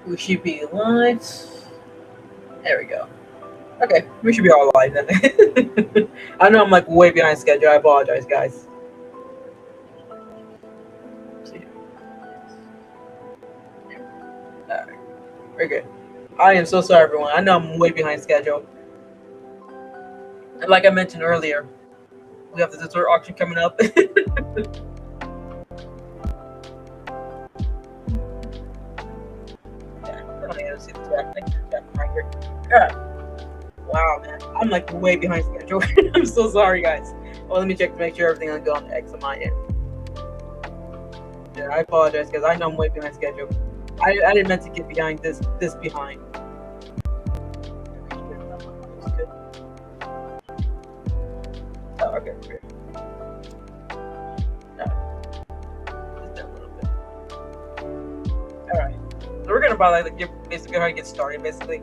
We should be live. There we go. Okay, we should be all live then. I know I'm like way behind schedule. I apologize, guys. See. Alright, we're good. I am so sorry, everyone. I know I'm way behind schedule. And like I mentioned earlier, we have the dessert auction coming up. Yeah, I don't even see the chat. Thank you, chat right here. Yeah. Wow, man. I'm like way behind schedule. I'm so sorry, guys. Well, let me check to make sure everything is going X on my end. Yeah, I apologize, because I know I'm way behind schedule. I didn't meant to get behind this behind. Oh, okay, great. Just a little bit. All right. So we're gonna probably basically how to get started, basically.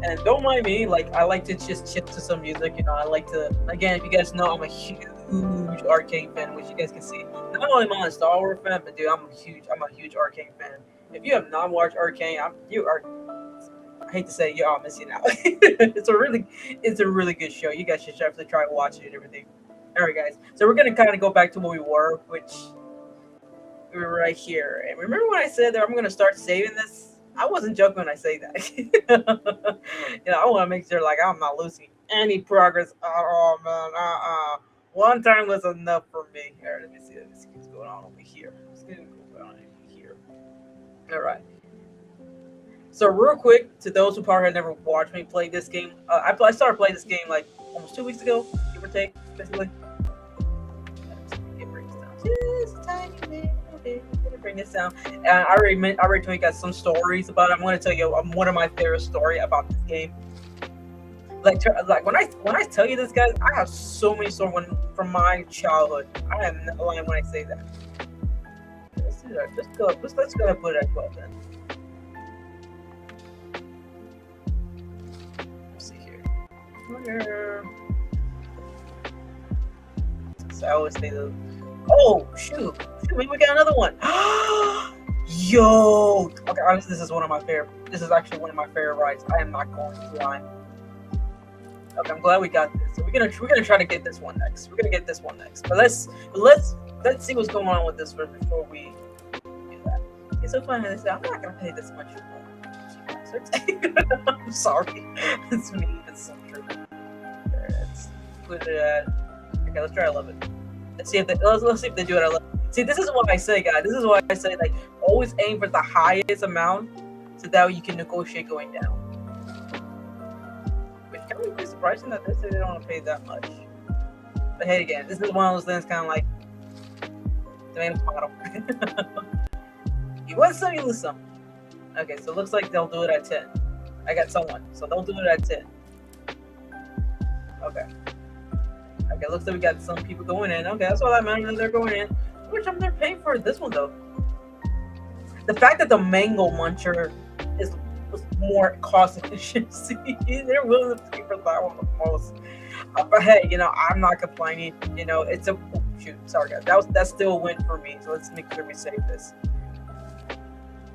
And don't mind me, like I like to just chip to some music. I like to. Again, if you guys know, I'm a huge Arcane fan, which you guys can see. Not only am I a Star Wars fan, but dude, I'm a huge Arcane fan. If you have not watched Arcane, you are. I hate to say, you're missing out. it's a really good show. You guys should definitely try watching it and everything. All right, guys. So we're gonna kind of go back to where we were, which we were right here. And remember when I said that I'm gonna start saving this? I wasn't joking when I say that. I want to make sure like I'm not losing any progress at all, man. One time was enough for me. All right, let me see what's going on over here. What's going on over here? All right. So real quick, to those who probably had never watched me play this game, I started playing this game like almost 2 weeks ago, give or take, basically. Just a tiny bit. Bring this down. And I already told you guys some stories about it. I'm going to tell you one of my favorite story about this game. Like when I tell you this, guys, I have so many stories from my childhood. I am not lying when I say that. Let's do that. Let's go ahead and put it at 12 then. Let's see here. So I always say the. Oh shoot! Maybe we got another one. Yo. Okay, honestly, this is one of my favorite. This is actually one of my favorite rides. I am not going to lie. Okay, I'm glad we got this. So we're gonna try to get this one next. We're gonna get this one next. But let's see what's going on with this first before we do that. It's so funny. I'm not gonna pay this much for I'm sorry. It's me. It's so true. Let's put it at. Okay, let's try 11. Let's see if they do it at 11. See, this is what I say, guys. This is why I say like always aim for the highest amount, so that way you can negotiate going down. Which can be pretty surprising that they say they don't want to pay that much. But hey, again, this is one of those things, kind of like tomato tomato. You win some, you lose some. Okay, so it looks like they'll do it at 10. I got someone, so they'll do it at 10. Okay. Okay, looks like we got some people going in. Okay, that's all that matters. They're going in. Which I'm they're paying for this one though. The fact that the mango muncher was more cost efficiency, they're willing to pay for that one the most. But hey, I'm not complaining. It's a shoot. Sorry guys, that's still a win for me. So let's make sure we save this.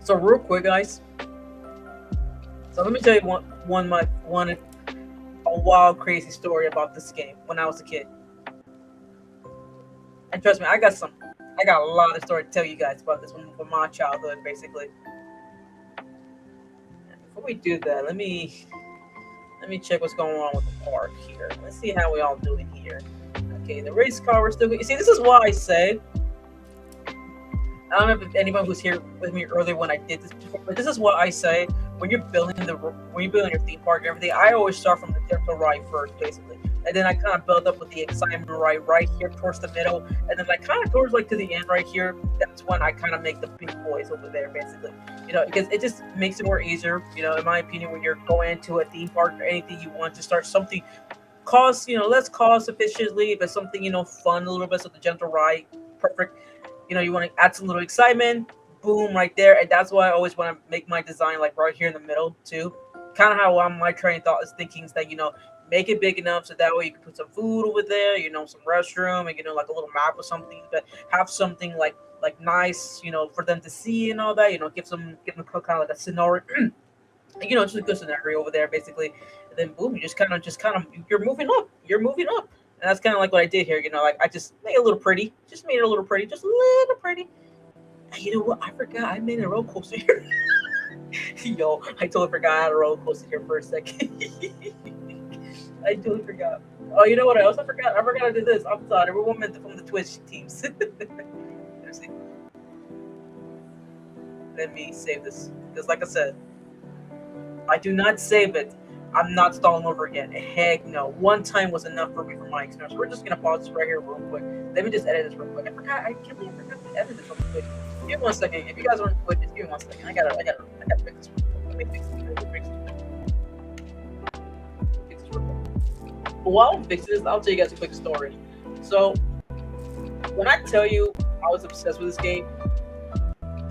So real quick, guys. So let me tell you a wild, crazy story about this game when I was a kid. And trust me, I got a lot of story to tell you guys about this one from my childhood, basically. And before we do that, let me check what's going on with the park here. Let's see how we all doing here. Okay, the race car we're still. You see, this is why I say. I don't know if anyone was here with me earlier when I did this before, but this is what I say when you're building your theme park and everything. I always start from the gentle ride first, basically, and then I kind of build up with the excitement right here towards the middle, and then like kind of towards like to the end right here. That's when I kind of make the big boys over there, basically. Because it just makes it more easier. In my opinion, when you're going into a theme park or anything, you want to start something less cost efficiently, but something fun a little bit. So the gentle ride, perfect. You want to add some little excitement, boom, right there. And that's why I always want to make my design like right here in the middle too. Kind of how my train of thought is thinking is that, make it big enough so that way you can put some food over there, some restroom, and like a little map or something, but have something like like nice, for them to see and all that. Give them kind of like a scenario, just a good scenario over there, basically. And then boom, you just kind of, you're moving up, and that's kind of like what I did here. Like I just made it a little pretty, just a little pretty. And you know what? I forgot I made a roller coaster here. Yo, I totally forgot I had a roller coaster here for a second. I totally forgot. Oh, you know what? I also forgot. I forgot to do this. I'm sorry. Everyone meant from the Twitch teams. Let's see. Let me save this because, like I said, I do not save it. I'm not stalling over again. Heck no. One time was enough for me for my experience. We're just gonna pause this right here real quick. Let me just edit this real quick. I can't believe I forgot to edit this real quick. Give me 1 second. If you guys are on Twitch, just give me 1 second. I gotta fix this. Let me fix this. Fix this real quick. But while I'm fixing this, I'll tell you guys a quick story. So, when I tell you I was obsessed with this game,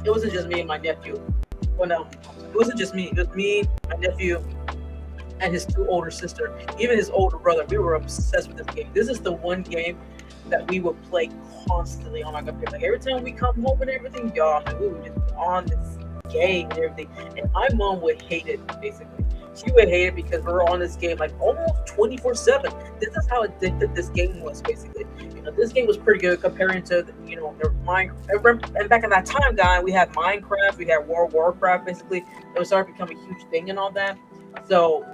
it wasn't just me and my nephew. Well, no, it wasn't just me. It was me, my nephew, and his 2 older sister, even his older brother. We were obsessed with this game. This is the one game that we would play constantly on our computer. Like every time we come home and everything, y'all, we would just on this game and everything. And my mom would hate it, basically. She would hate it because we were on this game like almost 24/7. This is how addicted this game was, basically. This game was pretty good comparing to, the Minecraft. And back in that time, guy, we had Minecraft, we had World of Warcraft, basically. It was starting to become a huge thing and all that. So,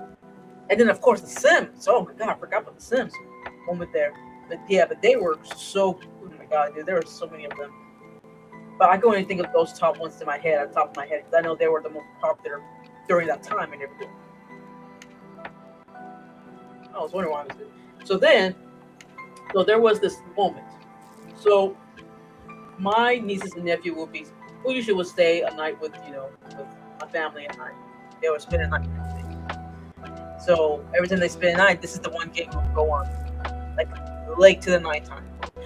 and then of course the Sims. Oh my god, I forgot about the Sims moment there. But yeah, but they were so, oh my god, dude, there were so many of them. But I can only think of those top ones in my head, at the top of my head, because I know they were the most popular during that time and everything. I was wondering why I was doing. So there was this moment. So my nieces and nephew we usually would stay a night with my family at night. They would spend a night with everything. So every time they spend a night, this is the one game would go on, like late to the nighttime.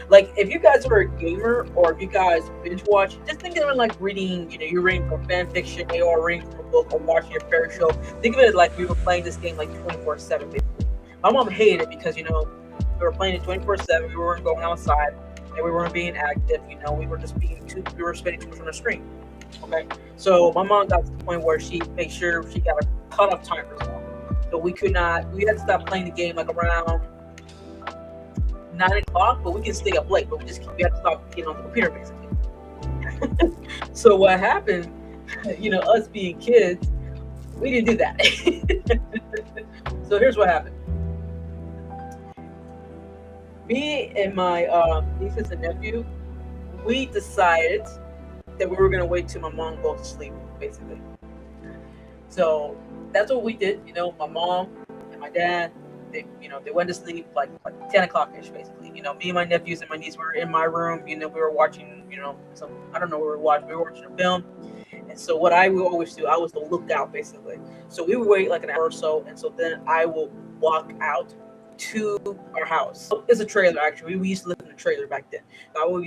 Like if you guys are a gamer or if you guys binge watch, just think of it like reading, you're reading from fan fiction, or reading from a book, or watching a fairy show. Think of it like we were playing this game like 24/7, basically. My mom hated it because we were playing it 24/7. We weren't going outside, and we weren't being active. We were just we were spending too much on the screen. Okay, so my mom got to the point where she made sure she got a cutoff time for us all. So we had to stop playing the game like around 9 o'clock, but we can stay up late. But we had to stop getting on the computer, basically. So what happened? Us being kids, we didn't do that. So here's what happened. Me and my nieces and nephew, we decided that we were gonna wait till my mom goes to sleep, basically. So that's what we did. My mom and my dad, they went to sleep like 10 o'clock ish, basically. Me and my nephews and my niece were in my room. We were watching, some, I don't know what we were watching. We were watching a film. And so what I would always do, I was the lookout, basically. So we would wait like an hour or so, and so then I will walk out to our house. It's a trailer, actually. We used to live in a trailer back then. I will,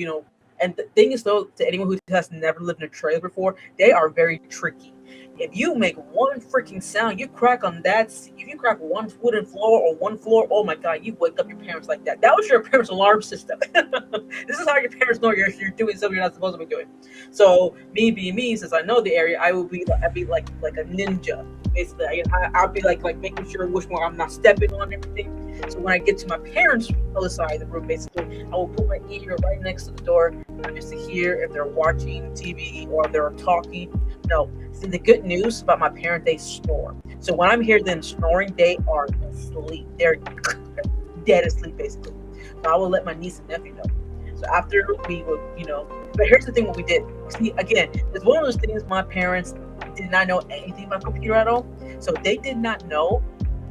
and the thing is, though, to anyone who has never lived in a trailer before, they are very tricky. If you make one freaking sound, you crack on that. If you crack one wooden floor or one floor, oh my god, you wake up your parents like that. That was your parents' alarm system. This is how your parents know you're doing something you're not supposed to be doing. So me being me, since I know the area, I'd be like a ninja. Basically, I'll be like making sure which one I'm not stepping on everything. So when I get to my parents' other side of the room, basically, I will put my ear right next to the door just to hear if they're watching TV or if they're talking. No. See, the good news about my parents, they snore. So when I'm hearing them snoring, they are asleep. They're dead asleep, basically. So I will let my niece and nephew know. So after we would, but here's the thing: what we did. See, again, it's one of those things. My parents did not know anything about computer at all, so they did not know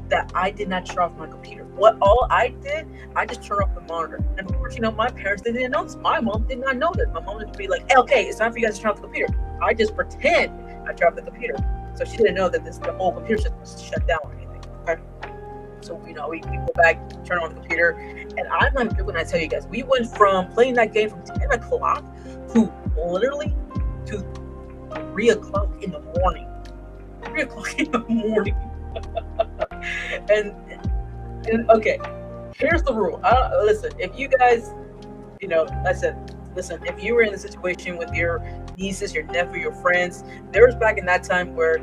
that I did not turn off my computer. All I did, I just turned off the monitor. And of course, my parents, they didn't know this. My mom did not know this. My mom would be like, hey, okay, it's time for you guys to turn off the computer. I just pretend I turned off the computer. So she didn't know that the whole computer system was shut down or anything. Okay. So, we go back, turn on the computer. And I'm not joking when I tell you guys, we went from playing that game from 10 o'clock to literally to 3 o'clock in the morning. 3 o'clock in the morning. and okay, here's the rule. Listen, if you guys, I said, Listen, if you were in a situation with your nieces, your nephew, your friends, there was back in that time where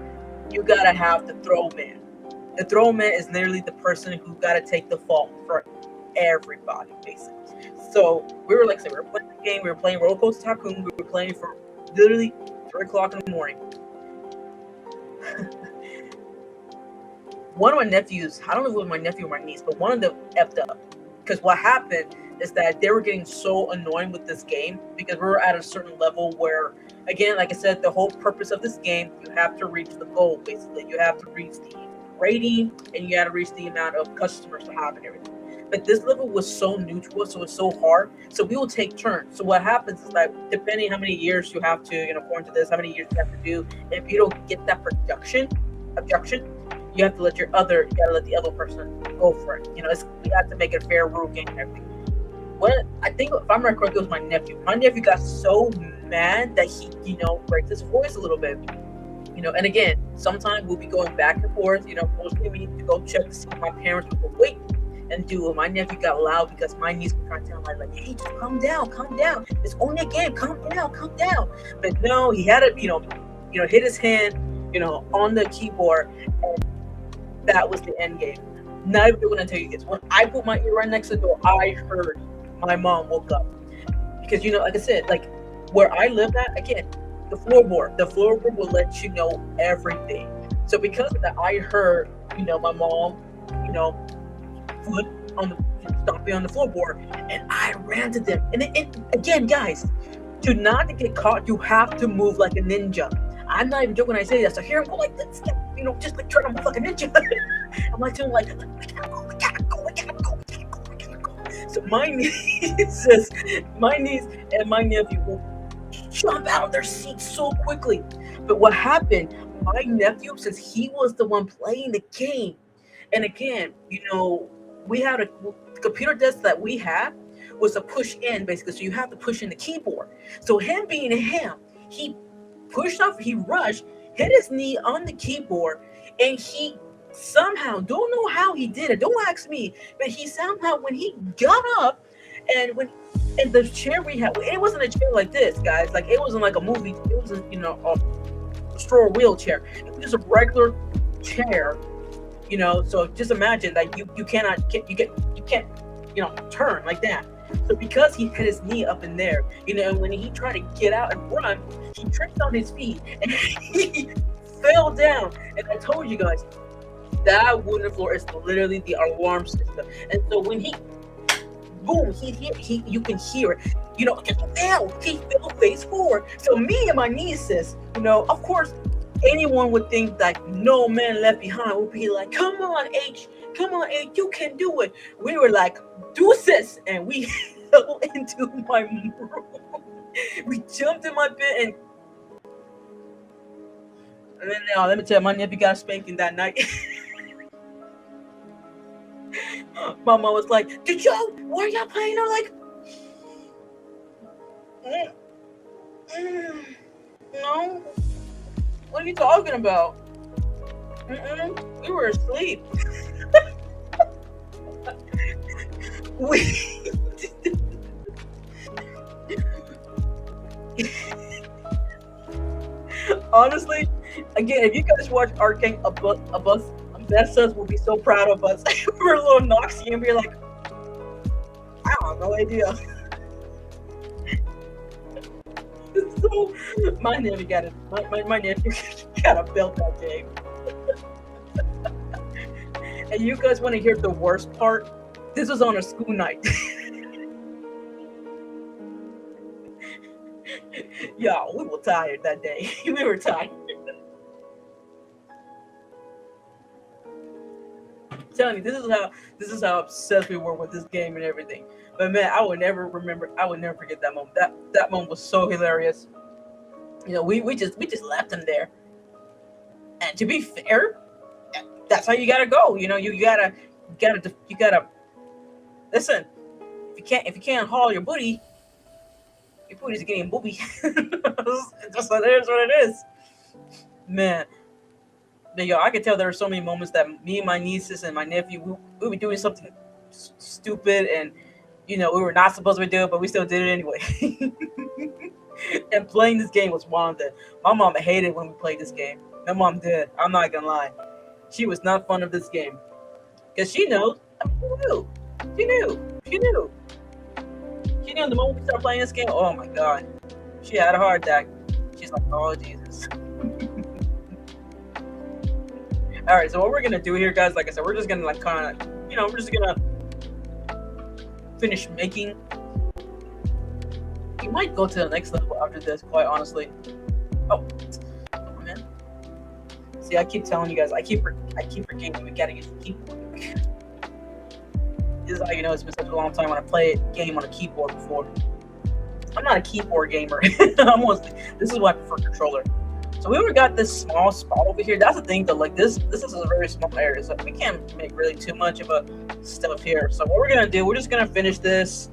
you gotta have the throw man. The throw man is literally the person who gotta take the fault for everybody, basically. So we were like, so we were playing the game, we were playing RollerCoaster Tycoon, we were playing for literally 3 o'clock in the morning. One of my nephews, I don't know if it was my nephew or my niece, but one of them effed up. Because what happened is that they were getting so annoying with this game because we were at a certain level where, again, like I said, the whole purpose of this game, you have to reach the goal, basically. You have to reach the rating and you got to reach the amount of customers to have and everything. But this level was so new to us, so it's so hard. So we will take turns. So what happens is that depending how many years you have to, according to this, how many years you have to do, if you don't get that objection, you have to you gotta let the other person go for it. You have to make it a fair rule game and everything. What I think, if I'm not correct, it was my nephew. My nephew got so mad that he, breaks his voice a little bit. And again, sometimes we'll be going back and forth. Mostly we need to go check to see if my parents will wait and do it. My nephew got loud because my niece was trying to tell him like, hey, just calm down. It's only a game. Calm down. But no, he had to, hit his hand, on the keyboard, and that was the end game. Not even when I tell you this. When I put my ear right next to the door, I heard my mom woke up. Because like I said, like where I live at, again, the floorboard will let you know everything. So because of that, I heard, my mom, foot on the stomping on the floorboard, and I ran to them. And again, guys, to not to get caught, you have to move like a ninja. I'm not even joking when I say that. So here I go like this, just like trying to move like a ninja. I'm like doing like, we gotta go. So my niece and my nephew will jump out of their seats so quickly. But what happened, my nephew, since he was the one playing the game, and again, we had a computer desk that we had was a push in, basically. So you have to push in the keyboard. So him being him, he pushed off, he rushed, hit his knee on the keyboard, and he somehow, don't know how he did it, don't ask me, but he somehow, when he got up, and the chair we had, it wasn't a chair like this, guys, like it wasn't like a movie, it was a straw wheelchair, it was just a regular chair, so just imagine that you can't turn like that. So because he had his knee up in there, and when he tried to get out and run, he tripped on his feet and he fell down. And I told you guys, that wooden floor is literally the alarm system. And so when he, boom, he you can hear it. He fell face forward. So me and my nieces, of course, anyone would think that no man left behind would be like, come on, H, you can do it. We were like, deuces, and we fell into my room. We jumped in my bed, and then let me tell you, my nephew got a spanking that night. My mom was like, why are y'all playing? I'm like, no. What are you talking about? We were asleep. Honestly, again, if you guys watch Arcane, Best will be so proud of us. We're a little Noxy and we're like, I have no idea. So my nephew got a belt that day. And you guys want to hear the worst part? This was on a school night. Y'all, we were tired that day. We were tired. I'm telling you, this is how obsessed we were with this game and everything. But man, I would never forget that moment. That moment was so hilarious. We just left him there. And to be fair, that's how you gotta go. You gotta listen. If you can't haul your booty's getting booby. Just so there's what it is. Man. Yo, I could tell there were so many moments that me and my nieces and my nephew we were doing something stupid, and we were not supposed to do it, but we still did it anyway. And playing this game was one of them. My mom hated when we played this game. My mom did. I'm not gonna lie. She was not fond of this game because she knows. I mean, she knew. She knew. She knew. She knew the moment we started playing this game. Oh my god, she had a heart attack. She's like, oh Jesus. All right, so what we're gonna do here, guys? Like I said, we're just gonna like kind of, we're just gonna finish making. We might go to the next level after this, quite honestly. Oh man. See, I keep telling you guys, I keep forgetting we gotta use the keyboard. This is how you know it's been such a long time when I play a game on a keyboard before. I'm not a keyboard gamer. This is why I prefer controller. So we got this small spot over here. That's the thing though, like this is a very small area, so we can't make really too much of a stuff here. So what we're gonna do, we're just gonna finish this,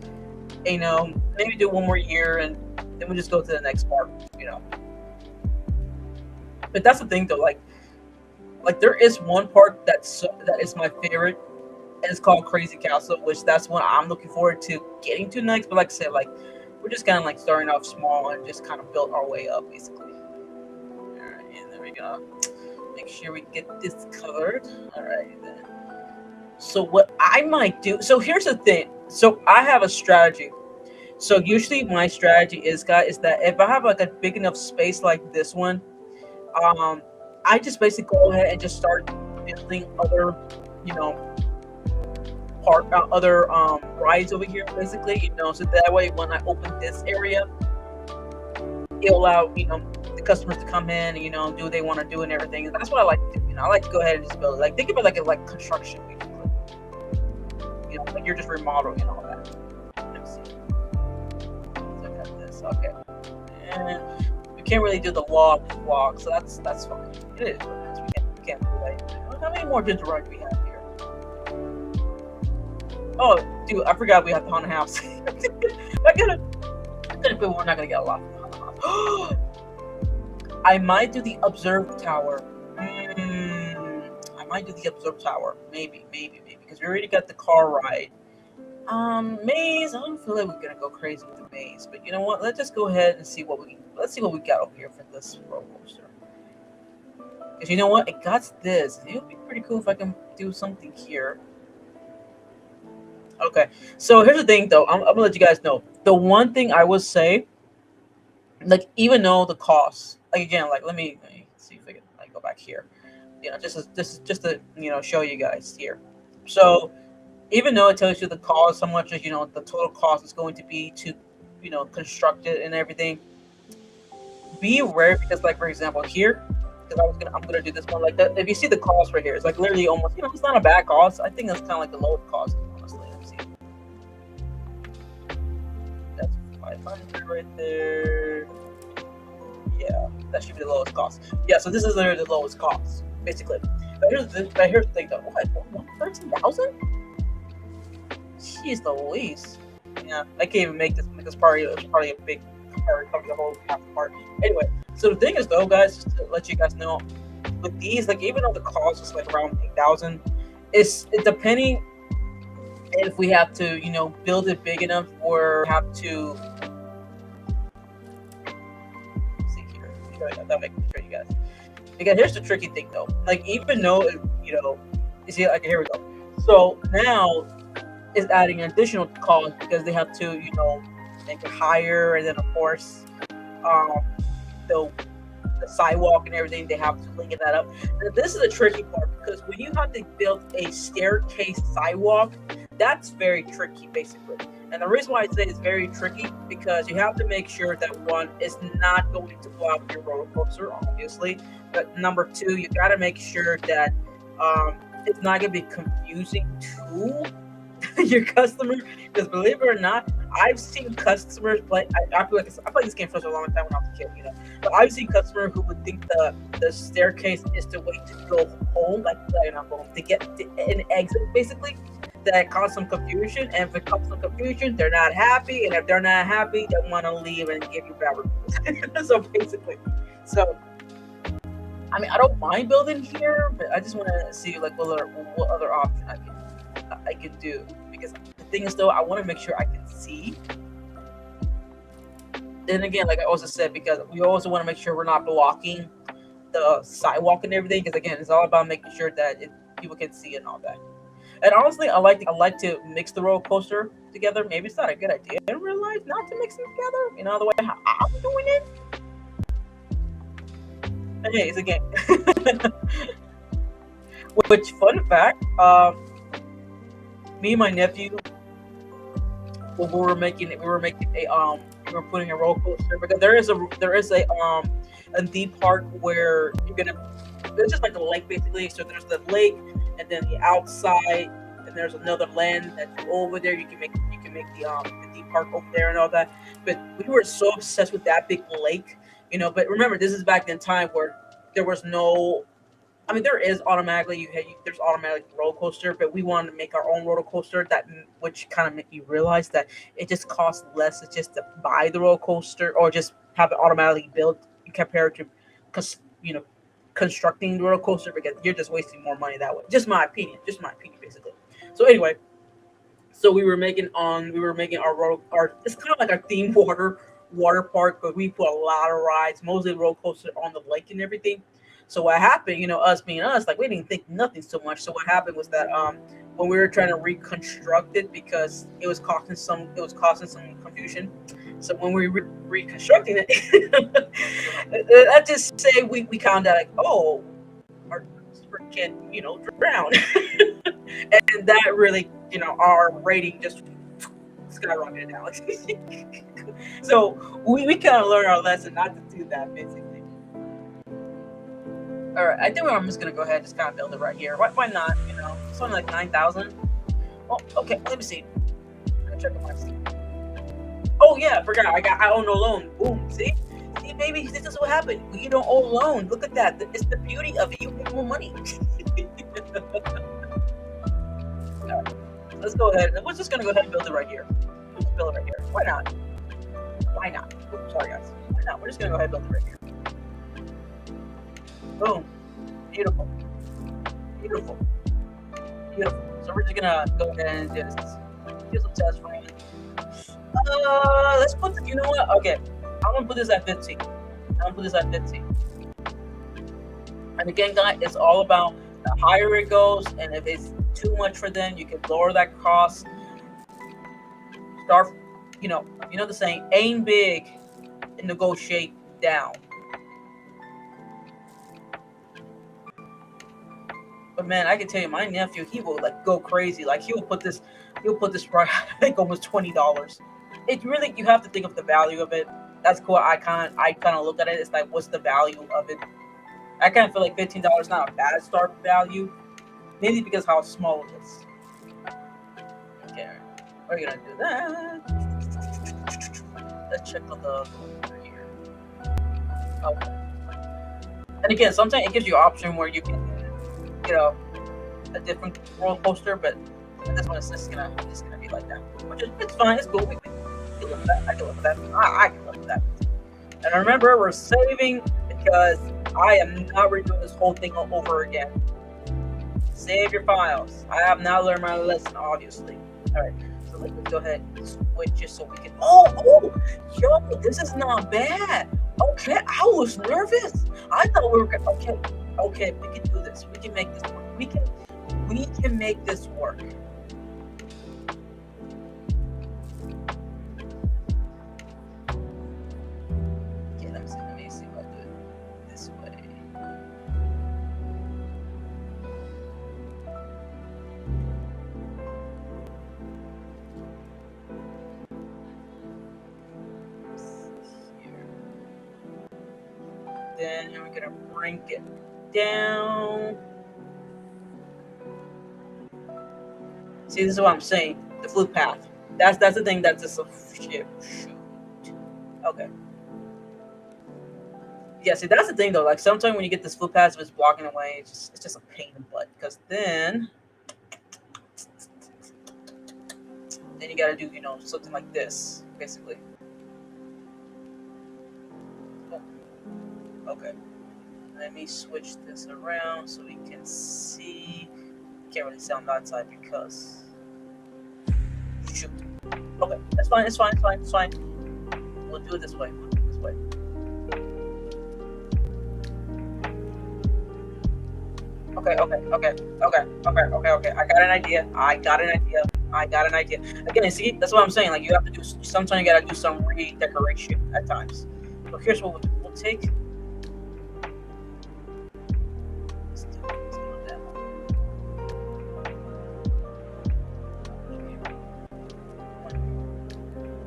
maybe do one more year, and then we'll just go to the next part, But that's the thing though, like there is one part that is my favorite, and it's called Crazy Castle, which that's what I'm looking forward to getting to next. But like I said, like we're just kind of like starting off small and just kind of build our way up, basically. All right, and then we're gonna make sure we get this covered. All right, then. So what I might do, so here's the thing. So I have a strategy. So usually my strategy is, guys, is that if I have like a big enough space like this one, I just basically go ahead and just start building other, other rides over here, basically, so that way when I open this area, it'll allow, the customers to come in and, do what they want to do and everything. And that's what I like to do. I like to go ahead and just build it. Like, think of it like construction, basically. Like you're just remodeling and all that. Let me see. Look at this. Okay. And we can't really do the log, so that's fine. It is what it is. We can't do that. How many more ginger rides we have here? Oh, dude, I forgot we have the haunted house. I gotta feel we're not gonna get a lot from the haunted house. I might do the observe tower. I might do the observe tower. Maybe, because we already got the car ride. Maze. I don't feel like we're gonna go crazy with the maze, but you know what? Let's just go ahead and see what we got over here for this roller coaster. Because you know what? It got this. It would be pretty cool if I can do something here. Okay, so here's the thing, though. I'm gonna let you guys know. The one thing I would say, like, even though the cost, like again, like let me see if I can go back here. Just to show you guys here. So even though it tells you the cost, how much the total cost is going to be to construct it and everything, be aware, because like for example here, because I'm gonna do this one like that. If you see the cost right here, it's like literally almost it's not a bad cost. I think that's kind of like the lowest cost, honestly. Let me see. That's 500 right there. Yeah, that should be the lowest cost. Yeah, so this is literally the lowest cost, basically. But here's the thing though. What? 13,000? Jeez Louise. Yeah, I can't even make this party. It was probably a big part, cover the whole half part. Anyway, so the thing is though, guys, just to let you guys know, with these, like even though the cost is like around 8,000, it's depending if we have to, build it big enough or have to. See here, that make sure you guys. Again, here's the tricky thing though. Like even though you see, like here we go. So now it's adding an additional cost because they have to, make it higher, and then of course, the sidewalk and everything, they have to link that up. Now, this is a tricky part because when you have to build a staircase sidewalk, that's very tricky, basically. And the reason why I say it's very tricky because you have to make sure that one is not going to block your roller coaster, obviously. But number two, you got to make sure that it's not going to be confusing to your customer, because believe it or not, I've seen customers play. I played this game for a long time when I was a kid, But I've seen customers who would think the staircase is the way to go home, to get to an exit, basically. That caused some confusion, and if it caused some confusion, they're not happy, and if they're not happy, they want to leave and give you bad reviews. So basically, I mean, I don't mind building here, but I just want to see like what other option I can do, because the thing is though, I want to make sure I can see. Then again, like I also said, because we also want to make sure we're not blocking the sidewalk and everything. Because again, it's all about making sure that people can see and all that. And honestly, I like to mix the roller coaster together. Maybe it's not a good idea in real life not to mix them together. You know, the way how I'm doing it. And hey, it's a game. Which fun fact, me and my nephew, when we were putting a roller coaster because there is a theme park where you're gonna there's just like a lake basically. So there's the lake and then the outside and there's another land that's over there. You can make the theme park over there and all that. But we were so obsessed with that big lake, you know. But remember, this is back in time where there was no. I mean, there is automatically there's automatic roller coaster, but we wanted to make our own roller coaster which kind of made me realize that it just costs less to just to buy the roller coaster or just have it automatically built compared to, because constructing the roller coaster because you're just wasting more money that way. Just my opinion, basically. So anyway, so we were making our it's kind of like our theme water park, but we put a lot of rides, mostly roller coaster on the lake and everything. So what happened, us being us, like we didn't think nothing so much. So what happened was that when we were trying to reconstruct it because it was causing some confusion. So when we were reconstructing it, let's just say we found out like, oh, our can drown, and that really our rating just skyrocketed down. So we kind of learned our lesson not to do that basically. All right, I think I'm just gonna go ahead and just kind of build it right here. Why not? It's only like 9,000. Oh, okay. Let me see. Let me check on my Steam. Oh yeah, I forgot. I own no loan. Boom. See, baby, this is what happened. You don't owe loan. Look at that. It's the beauty of it. You get more money. All right, let's go ahead. We're just gonna go ahead and build it right here. Let's build it right here. Why not? Why not? Oops, sorry guys. Why not? We're just gonna go ahead and build it right here. Boom. Beautiful. Beautiful. Beautiful. So we're just gonna go ahead and do some test running. Let's put. You know what? Okay, I'm gonna put this at 15. I'm gonna put this at 15. And again, guys, it's all about the higher it goes, and if it's too much for them, you can lower that cost. Start, the saying, aim big and negotiate down. But man, I can tell you, my nephew, he will like go crazy. Like he'll put this right like almost $20. It really, you have to think of the value of it. That's cool. I kind of look at it. It's like, what's the value of it? I kind of feel like $15 not a bad start value, mainly because how small it is. Okay, we're gonna do that. Let's check on the over here. Okay. And again, sometimes it gives you an option where you can, a different roller coaster, but this one is just gonna be like that. Which is, it's fine. It's cool. We can live with that. I can live with that. I can live with that. And remember, we're saving because I am not redoing this whole thing all over again. Save your files. I have now learned my lesson, obviously. All right. So let's go ahead and switch it so we can. Oh, yo, this is not bad. Okay, I was nervous. I thought we were gonna. Okay, we can do this. We can make this work. We can make this work. Okay, let me see if I do it this way. Here. Then we're gonna bring it down. See, this is what I'm saying. The flip path. That's the thing. That's just a shit. Shoot. Okay. Yeah. See, that's the thing though. Like sometimes when you get this flip path, if it's blocking away, it's just a pain in the butt. Because then you gotta do something like this, basically. Okay. Let me switch this around so we can see. Can't really see on that side because shoot. Okay, that's fine. It's fine. It's fine. It's fine. We'll do it this way. We'll do it this way. Okay. I got an idea. Again, see, that's what I'm saying. Like, you have to do. Sometimes you gotta do some redecoration at times. So here's what we'll do. We'll take. Let's do that one.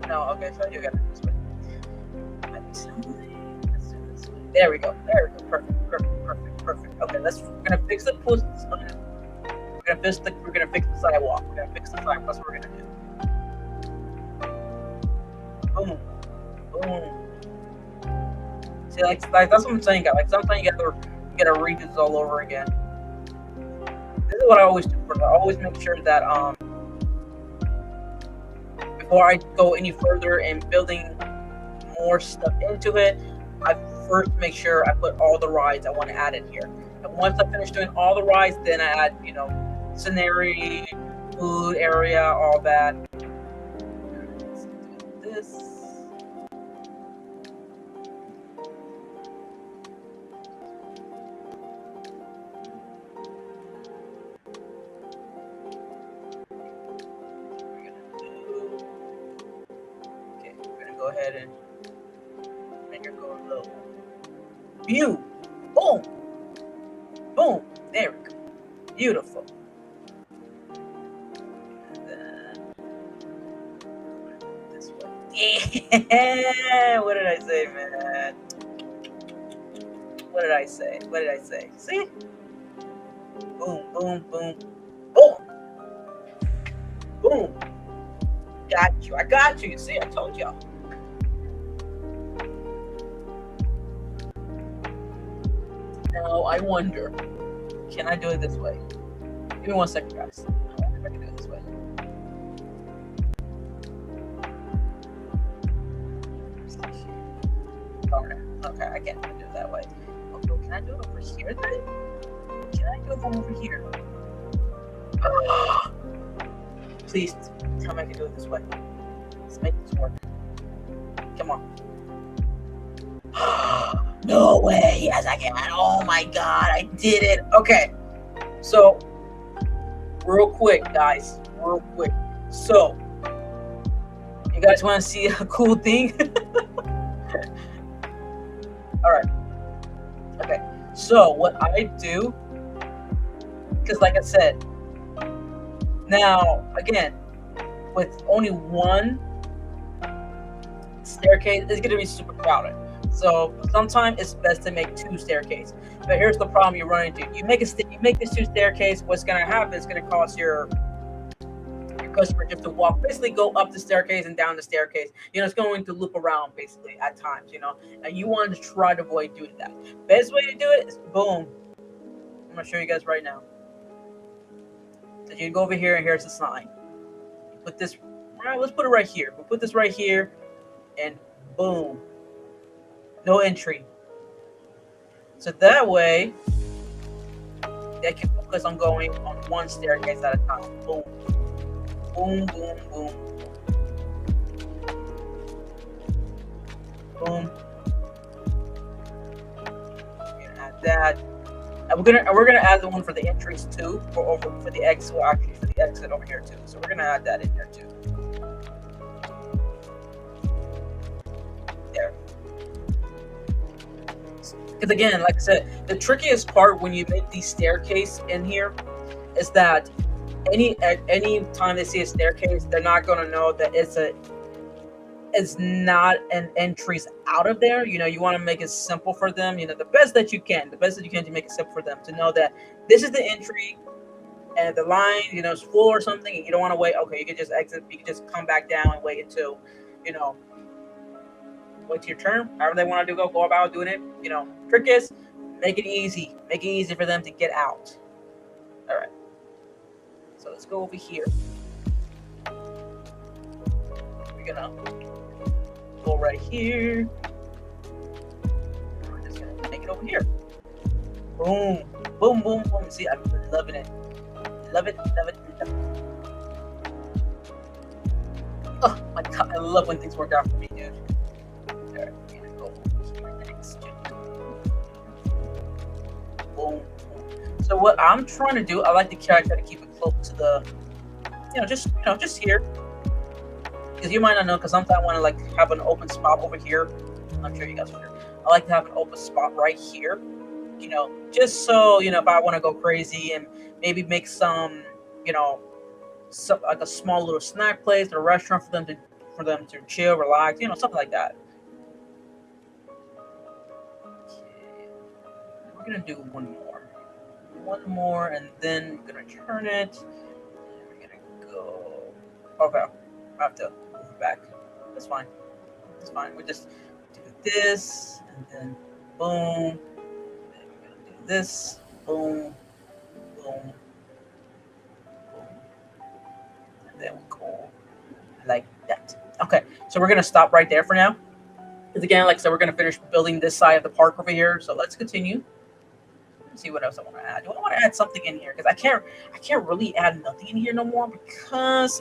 No, okay, so you got it this way. There we go. Perfect. Okay, we're gonna fix the post. We're gonna fix the sidewalk. That's what we're gonna do. Boom. See, like that's what I'm saying, guys. Like sometimes you gotta redo this all over again. This is what I always do. I always make sure that before I go any further and building more stuff into it, I first make sure I put all the rides I want to add in here. And once I finish doing all the rides, then I add, scenery, food area, all that. Let's do this. Go ahead and make it go a little view. Boom. There we go. Beautiful. And then this way. Yeah. What did I say, man? What did I say? See? Boom. I got you. You see, I told y'all. Now I wonder, can I do it this way? Give me 1 second, guys. I wonder if I can do it this way. Alright, okay, I can't do it that way. Okay, can I do it over here then? Can I do it from over here? Please tell me I can do it this way. Let's make this work. Come on. No way. Yes, I can. Oh my god, I did it. Okay. So, real quick, guys. So, you guys want to see a cool thing? Alright. Okay. So, what I do, because like I said, now, again, with only one staircase, it's going to be super crowded. So sometimes it's best to make 2 staircases. But here's the problem you run into: you make these 2 staircases. What's gonna happen is gonna cause your customer just to walk, basically go up the staircase and down the staircase. It's going to loop around basically at times. And you want to try to avoid doing that. Best way to do it is boom. I'm gonna show you guys right now. So you go over here, and here's the sign. You put this. Right, let's put it right here. We'll put this right here, and boom. No entry. So that way, they can focus on going on 1 staircase at a time. Boom. Boom. We're gonna add that. And we're gonna add the one for the entries too, for the exit. Well, actually for the exit over here too. So we're gonna add that in there too. There. Because again, like I said, the trickiest part when you make these staircase in here is that any time they see a staircase, they're not gonna know that it's not an entries out of there. You want to make it simple for them. The best that you can to make it simple for them to know that this is the entry, and the line, is full or something, and you don't want to wait. Okay, you can just exit. You can just come back down and wait until, wait to your turn. However they want to go about doing it. Trick is make it easy. Make it easy for them to get out. All right. So let's go over here. We're gonna go right here. We're just gonna make it over here. Boom. See, I'm loving it. Love it. I love when things work out for me, dude. Alright, we're gonna go here next. Boom. So what I'm trying to do, I like the character to keep it close to the, just here. Because you might not know, because sometimes I want to like have an open spot over here. I'm sure you guys wonder. I like to have an open spot right here. Just so if I want to go crazy and maybe make some, like a small little snack place or a restaurant for them to chill, relax, something like that. Okay. We're gonna do one more, and then we're gonna turn it. And we're gonna go. Okay, I have to move it back. That's fine. It's fine. We just do this, and then boom. Then we're gonna do this. Boom. Boom. Boom. And then we'll go like that. Okay, so we're gonna stop right there for now. Because again, like I said, we're gonna finish building this side of the park over here. So let's continue. Let's see what else I want to add. Do I want to add something in here? Because I can't really add nothing in here no more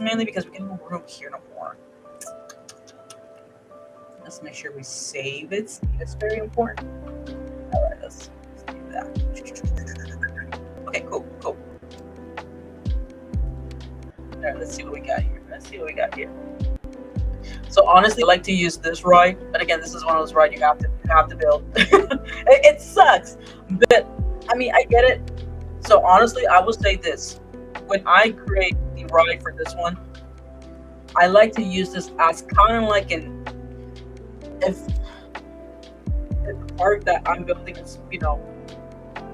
mainly because we can move room here no more. Let's make sure we save it. It's very important. All right, let's do that. Okay, cool. All right, let's see what we got here. So honestly, I like to use this ride, but again, this is one of those rides you have to build. it sucks, but I mean, I get it. So honestly, I will say this: when I create the ride for this one, I like to use this as kind of like if the park that I'm building is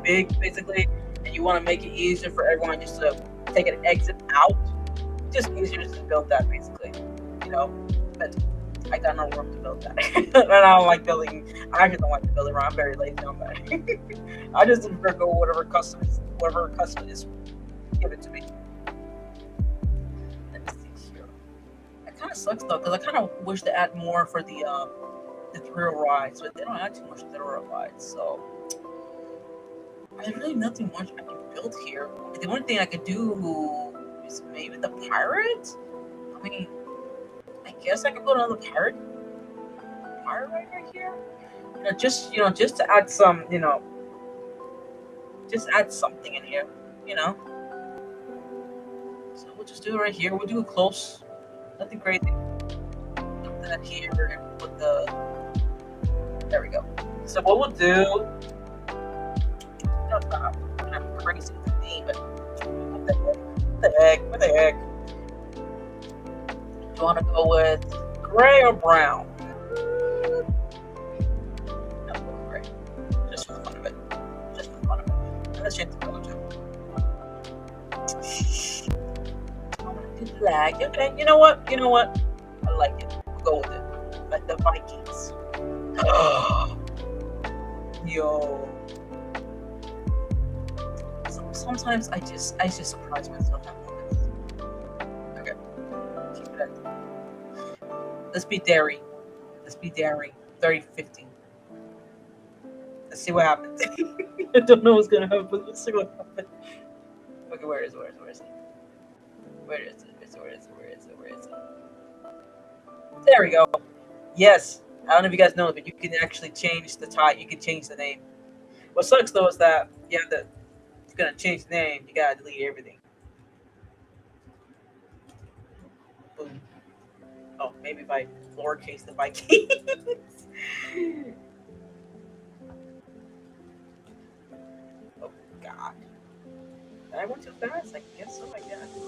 big basically, and you want to make it easier for everyone just to take an exit out, just easier just to build that basically, But I got no room to build that. And I don't like building. I actually don't like to build around. I'm very lazy on that. I just prefer go whatever custom is given to me. Let me see here. It kind of sucks though, because I kind of wish to add more for the thrill rides, but they don't add too much thrill rides. So there's really nothing much I can build here. The only thing I could do is maybe the pirate. I mean, I guess I could put another pirate right here. Just to add some, just add something in here, So we'll just do it right here. We'll do it close, nothing crazy. Put that here and put there we go. So what we'll do, not crazy to me, but what the heck? You want to go with gray or brown? No, gray. Just for the fun of it. And let's change the color too. I want to do black. Okay, you know what? I like it. We'll go with it. Like the Vikings. Yo. Sometimes I just surprise myself at moments. Okay. Keep it. Let's be daring. 30-50. Let's see what happens. I don't know what's gonna happen. Let's see what happens. Okay, where is it? Where is it? There we go. Yes. I don't know if you guys know, but you can actually change the type. You can change the name. What sucks though is that if you're gonna change the name, you gotta delete everything. Boom. Oh, maybe if I lowercase the Vikings. Oh God. Did I went too fast? I guess so. I didn't go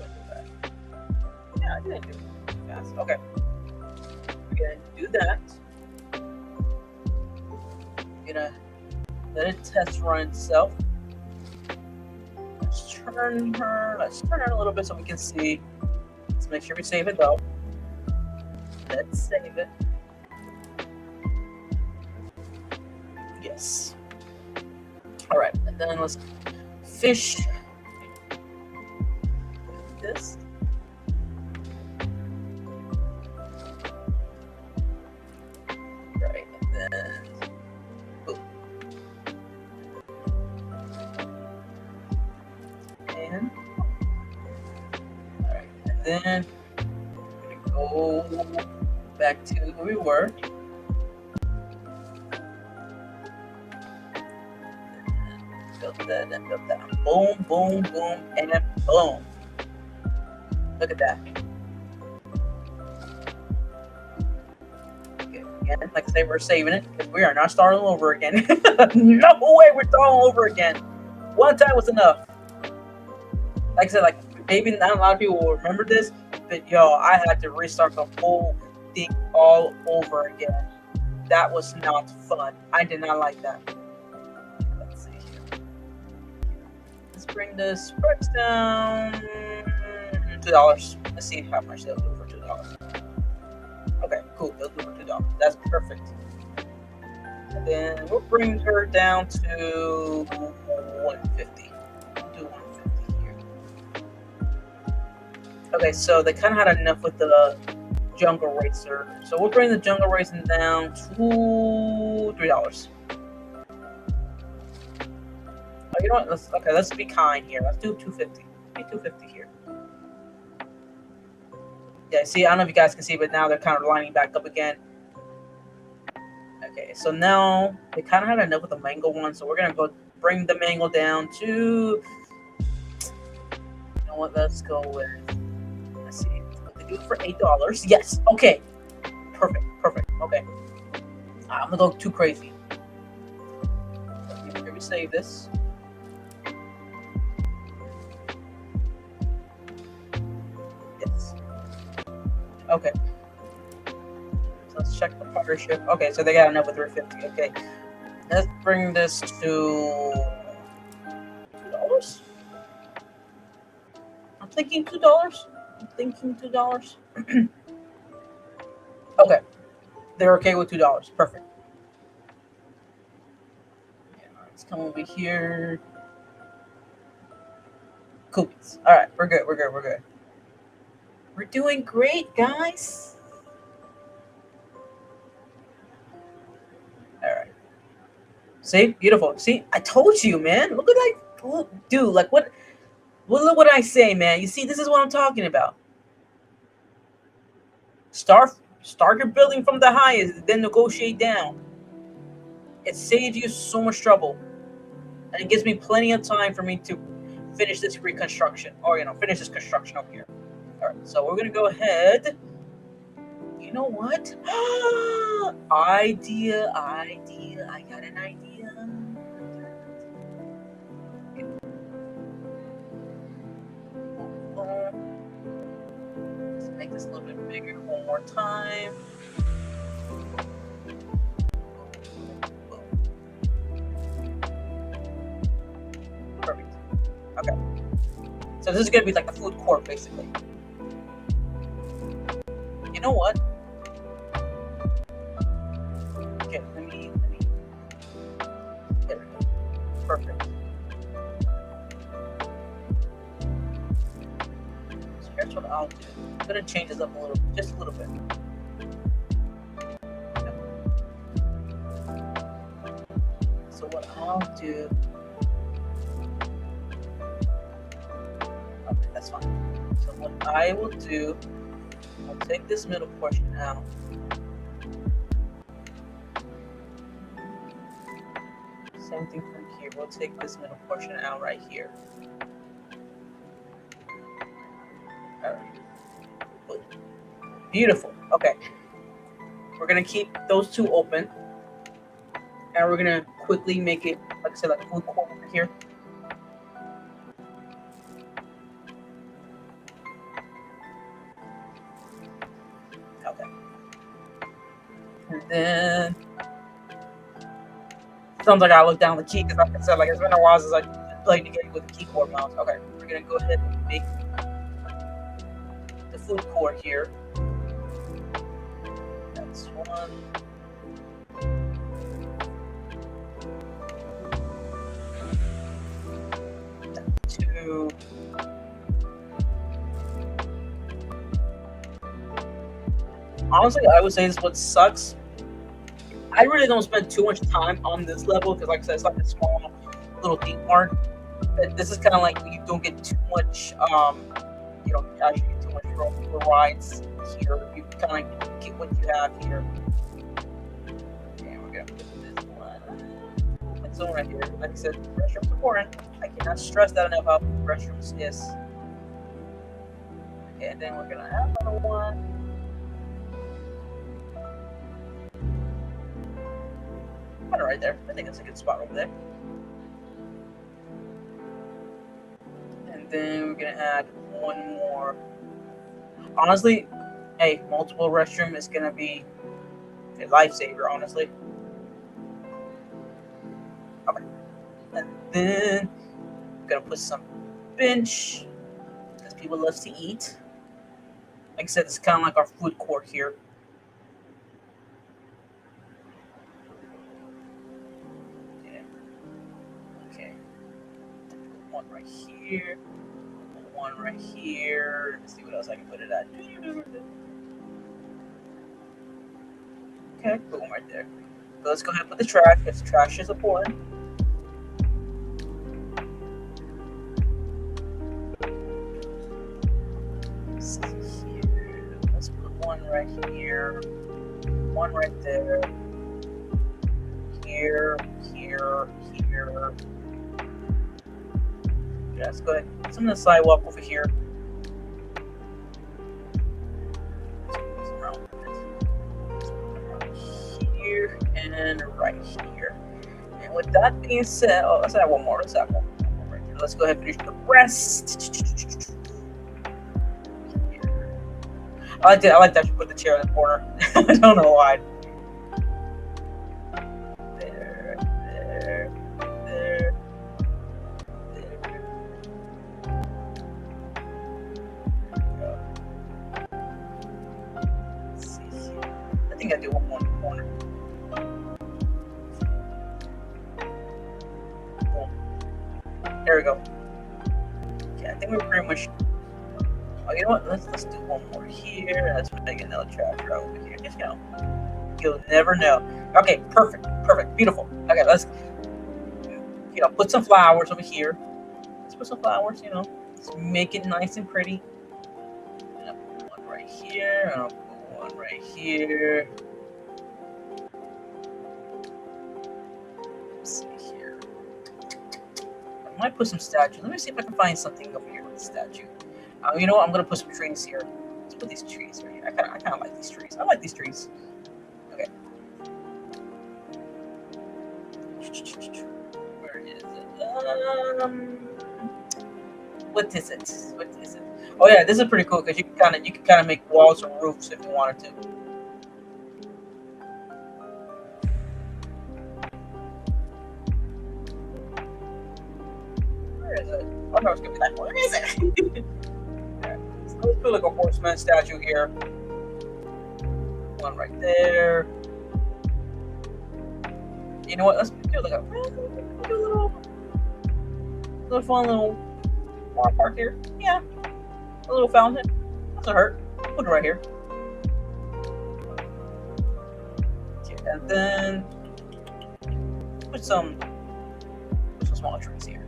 too fast. Yeah, I didn't do it too fast. Okay. We're gonna do that. We're gonna let it test run itself. Let's turn her a little bit so we can see. Let's make sure we save it though. Let's save it. Yes. All right, and then let's fish this. Right, and then boom. And all right, and then we're gonna go go back to where we were. Build that and build that. Boom, boom, boom, and boom. Look at that. Okay, again, like I say, we're saving it because we are not starting over again. No way we're starting over again. One time was enough. Like I said, like maybe not a lot of people will remember this, but yo, I had to restart the whole thing all over again. That was not fun. I did not like that. Let's see here. Let's bring the spreads down. $2. Let's see how much they'll do for $2. Okay, cool. They'll do for $2. That's perfect. And then we'll bring her down to 150. Do 150 here. Okay, so they kind of had enough with the jungle racer, so we'll bring the jungle racing down to $3. Oh, you know what? Let's be kind here. Let's do 250. Let's do 250 here. Yeah, see, I don't know if you guys can see, but now they're kind of lining back up again. Okay, so now they kind of had enough with the mango one, so we're gonna go bring the mango down to. You know what? Let's go with. Let's see. What they do for $8? Yes. Okay. Perfect. Perfect. Okay. I'm gonna go too crazy. Here we save this. Yes. Okay. So let's check the partnership. Okay, so they got enough with 350. Okay. Let's bring this to $2. I'm thinking $2. I'm thinking $2. Okay. They're okay with $2. Perfect. Yeah, let's come over here. Cool. All right, we're good. We're good. We're good. We're doing great, guys. All right. See, beautiful. See, I told you, man. Look at that, look, dude. Like what? Well, look what I say, man. You see, this is what I'm talking about. Start your building from the highest, then negotiate down. It saves you so much trouble, and it gives me plenty of time for me to finish this reconstruction, or finish this construction up here. All right, so we're gonna go ahead. You know what? Idea. I got an idea. Let's make this a little bit bigger one more time. Perfect. Okay. So this is gonna be like the food court, basically. You know what? Okay, let me. There we go. Perfect. So here's what I'll do. I'm gonna change this up a little, just a little bit. So what I'll do. Okay, that's fine. So what I will do. I'll take this middle portion out. Same thing from here. We'll take this middle portion out right here. Alright. Beautiful. Okay. We're gonna keep those two open. And we're gonna quickly make it, like I said, like a food court over here. And then sometimes I gotta look down the key because, like I said, like it's been a while since I played the game with the keyboard mouse. Okay, we're gonna go ahead and make the food court here. That's one. That's two. Honestly, I would say this is what sucks. I really don't spend too much time on this level because, like I said, it's like a small little theme park. But this is kind of like you don't get too much, you don't actually get too much the rides here. You kind of get what you have here. Okay, we're gonna put this one. Put some right here. Like I said, restrooms important. I cannot stress that enough how restrooms is. Okay, and then we're gonna have another one. Put it right there. I think that's a good spot over there. And then we're gonna add one more. Honestly, hey, multiple restroom is gonna be a lifesaver, honestly. Okay. And then we're gonna put some bench because people love to eat. Like I said, it's kind of like our food court here. Yeah. Okay. One right here. One right here. Let's see what else I can put it at. Okay, boom, right there. So let's go ahead and put the trash, because trash is important. Let's see here. Let's put one right here. One right there. Here, here, here. Yeah, let's go ahead and put some on the sidewalk over here. Here and right here. And with that being said, oh, let's add one more. Let's add one more right here. Let's go ahead and finish the rest. Here. I like that you put the chair in the corner. I don't know why. There, there, there. I think I do one more in the corner. Boom. There we go. Okay, I think we're pretty much. Oh, you know what? Let's do one more here. Let's make another trash row over here. Just you'll never know. Okay, perfect, beautiful. Okay, let's put some flowers over here. Let's put some flowers. Let's make it nice and pretty. And I'll put one right here. And I'll put one right here. Let's see here. I might put some statues. Let me see if I can find something over here with the statue. You know what? I'm gonna put some trees here. Let's put these trees right here. I kind of like these trees. I like these trees. Okay. Where is it? What is it? Oh yeah, this is pretty cool because you can kind of make walls or roofs if you wanted to. Where is it? Oh no, it's gonna be that. Where is it? So let's put like a horseman statue here. One right there. You know what? Let's do like a little fun little water park here. Yeah, a little fountain. Doesn't hurt. Put it right here. Okay, and then put some smaller trees here.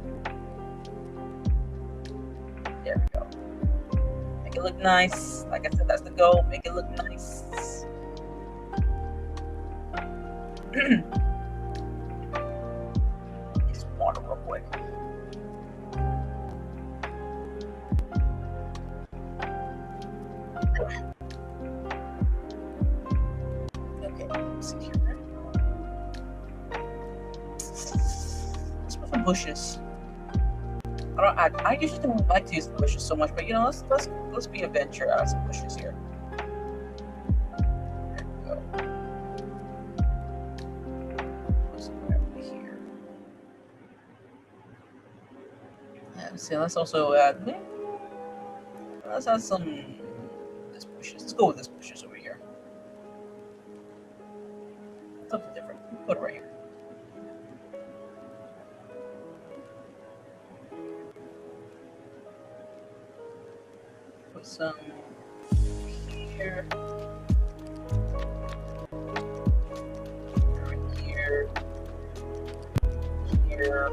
There we go. Make it look nice. Like I said, that's the goal. Make it look nice. Just water real quick. Okay, let's see here. Let's put some bushes. I usually don't like to use the bushes so much, but let's be adventure out of some bushes here. There we go. Put some over here. And see, let's also add. Let's add some this bushes. Let's go with this bushes over here. Something different. Put it right here. Put some here. Right here. Here.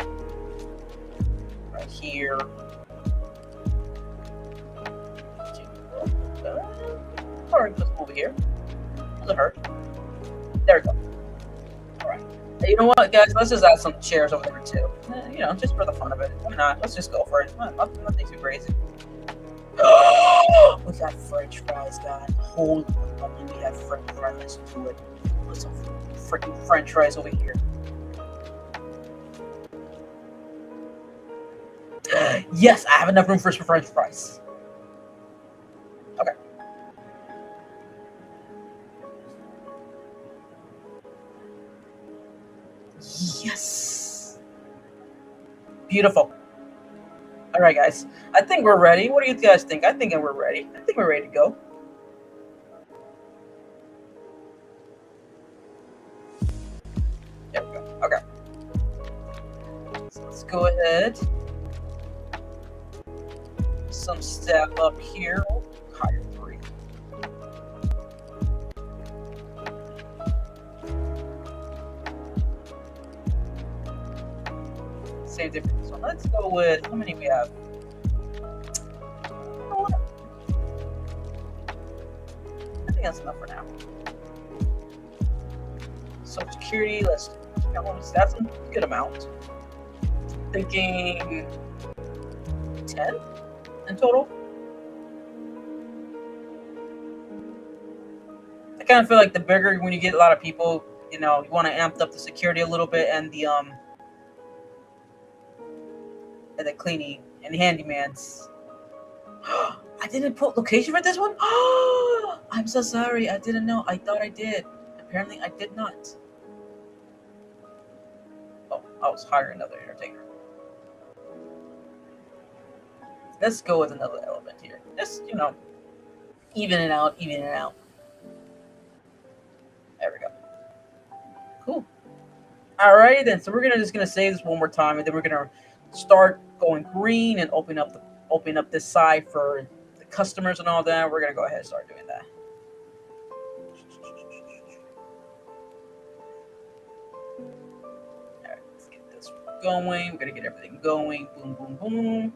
Right here. here. Doesn't hurt. There we go. All right. Hey, you know what, guys? Let's just add some chairs over there too. You know, just for the fun of it. Why not? Let's just go for it. Nothing too crazy. We got French fries, guys. Holy moly, we have French fries. Let's do it. Put some freaking French fries over here. Yes, I have enough room for French fries. Okay. Yes. Beautiful. All right, guys. I think we're ready. What do you guys think? I think we're ready. I think we're ready to go. There we go. Okay. So let's go ahead. Some staff up here. Hire 3. Same difference. So let's go with how many we have. I think that's enough for now. So security, that's a good amount. Thinking 10 in total. I kind of feel like the bigger, when you get a lot of people, you know, you want to amp up the security a little bit and the cleaning and handymans. I didn't put location for this one. I'm so sorry. I didn't know. I thought I did. Apparently, I did not. Oh, I was hiring another entertainer. Let's go with another element here. Just, you know, even it out. There we go. Cool. Alrighty then. So we're just gonna save this one more time, and then we're gonna start going green and open up this side for the customers and all that. We're gonna go ahead and start doing that. Alright, let's get this going. We're gonna get everything going. Boom, boom, boom.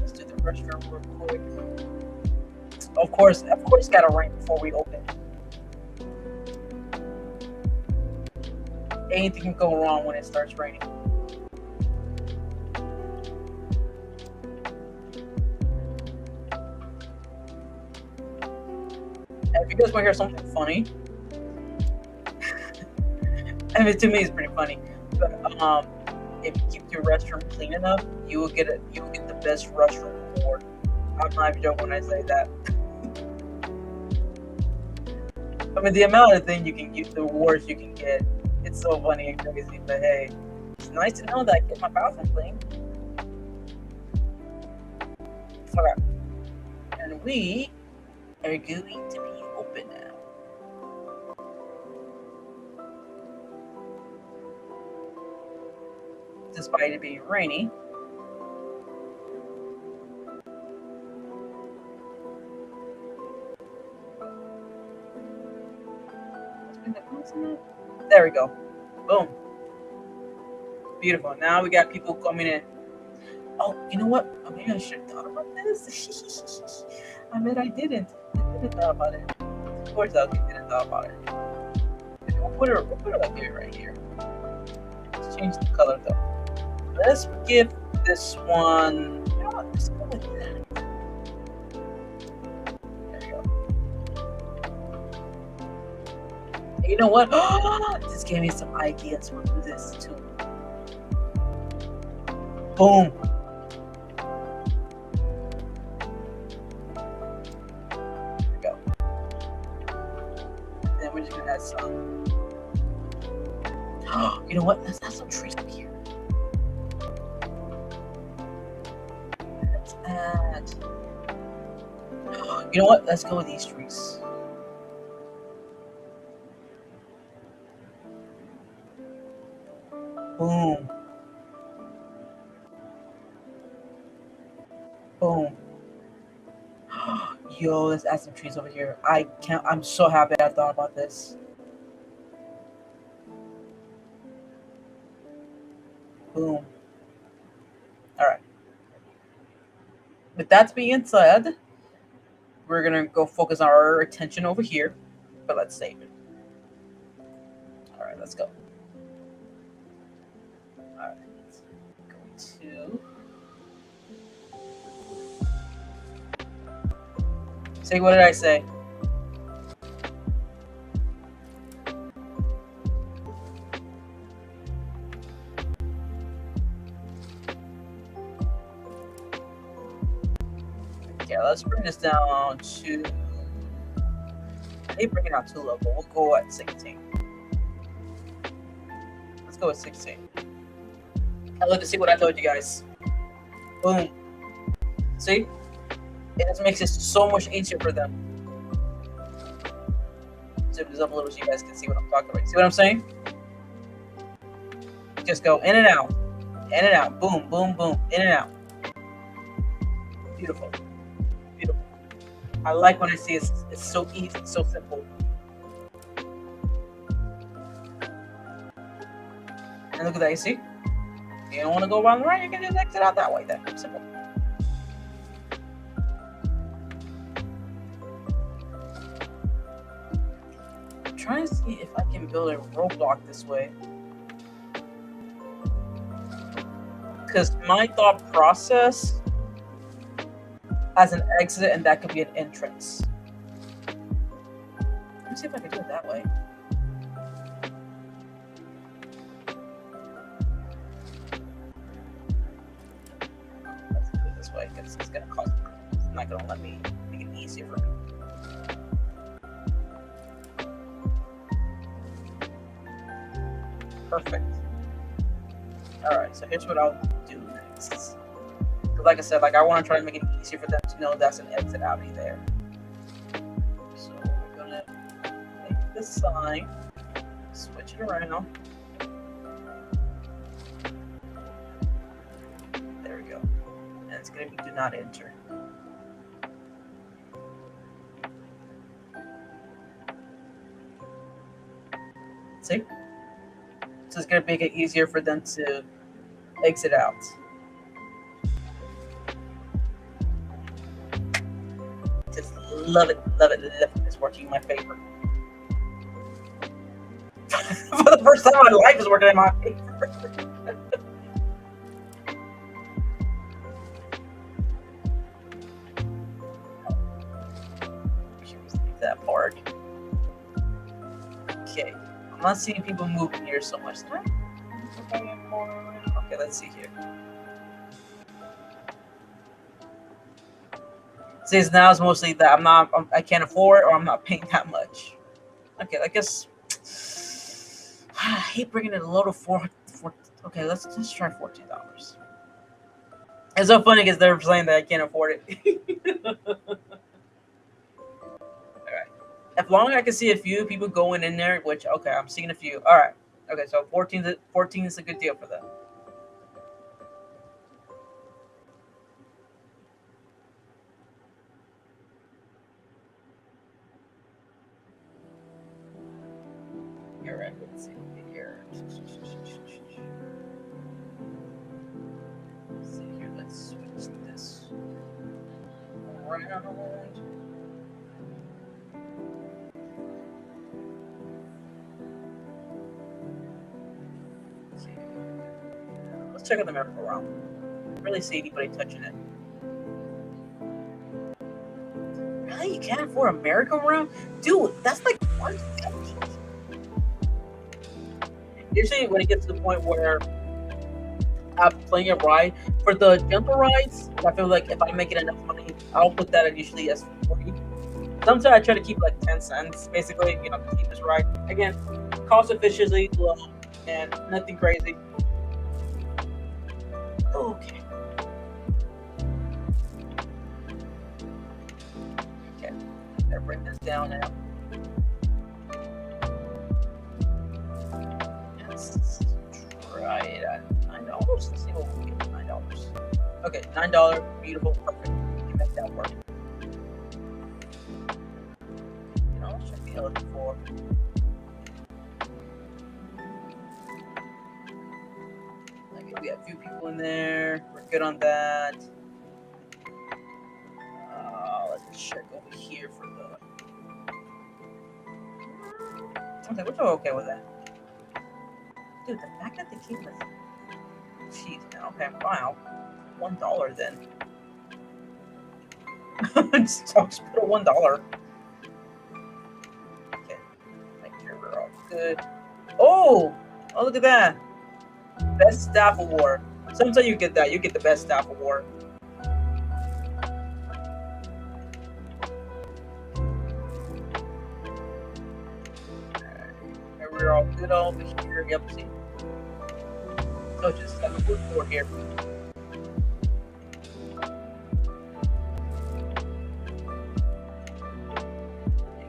Let's do the restroom real quick. Of course, gotta rain before we open. Anything can go wrong when it starts raining. And if you guys want to hear something funny, I mean, to me it's pretty funny. But if you keep your restroom clean enough, you will get the best restroom award. I'm not even joking when I say that. I mean, the amount of things you can get, the awards you can get, it's so funny and crazy. But hey, it's nice to know that I get my bathroom clean. Okay, and we are going to be open now. Despite it being rainy. There we go. Boom. Beautiful. Now we got people coming in. Oh, you know what? Oh, maybe I should have thought about this. I mean, I didn't. Thought about it. Of course, I didn't thought about it. We'll put it like here, right here. Let's change the color though. Let's give this one. You know what? Let's go with that. There we go. And you know what? This gave me some ideas. We'll do this too. Boom. There we go. Then we're just gonna add some. You know what? Let's add some trees up here. Let's add. You know what? Let's go with these trees. Boom. Boom. Yo, let's add some trees over here. I'm so happy I thought about this. Boom. with that being said, we're gonna go focus our attention over here, but let's save it. All right, let's go. All right, go to. Say, what did I say? Okay, let's bring this down to. I hate bringing it out too low, but we'll go at 16. Let's go at 16. And look to see what I told you guys. Boom. See? It just makes it so much easier for them. Zip this up a little so you guys can see what I'm talking about. See what I'm saying? Just go in and out. In and out. Boom, boom, boom. In and out. Beautiful. Beautiful. I like when I see it's so easy, it's so simple. And look at that, you see? You don't want to go around the right, you can just exit out that way. That's simple. I'm trying to see if I can build a roadblock this way. Because my thought process has an exit and that could be an entrance. Let me see if I can do it that way. Let's do it this way because it's gonna cost. It's not gonna let me make it easier for me. Perfect. All right, so here's what I'll do next. Like I said, I want to try to make it easier for them to know that's an exit out of there. So we're gonna make this sign, switch it around. There we go. And it's gonna be do not enter. See? So it's gonna make it easier for them to exit out. Love it, love it, love it. It's working in my favor. For the first time in my life, it's working in my favor. Leave that part. Okay, I'm not seeing people moving here so much. Okay, let's see here. Says now is mostly that I can't afford or I'm not paying that much. Okay, I guess I hate bringing it a load of $4. Okay, let's just try $14. It's so funny because they're saying that I can't afford it. All right, as long as I can see a few people going in there, which okay, I'm seeing a few. All right, okay, so 14 is a good deal for them. All right, let's see here. Let's see here. Let's switch this around. Let's check out the map around. Really see anybody touching it. Really, you can't afford a merry-go-round, dude? That's like $150. Usually when it gets to the point where I'm playing a ride, for the jumper rides, I feel like if I make it enough money, I'll put that at usually as 40. Sometimes I try to keep like 10 cents, basically, the cheapest ride. Again, cost efficiency low and nothing crazy. Okay. Okay, gotta bring this down now. Let's try it at $9. Let's see what we get for $9. Okay, $9, beautiful, perfect. We can make that work. Should be eligible for. Okay, we have a few people in there. We're good on that. check over here for the. Okay, we're okay with that. Dude, the fact that they keep us. Jeez, man. Okay, wow. $1 then. Just put a $1. Okay, make sure we're all good. Oh, look at that. Best staff award. Sometimes you get that. You get the best staff award. And we're all good over here. Yep, see. So just have a good board here.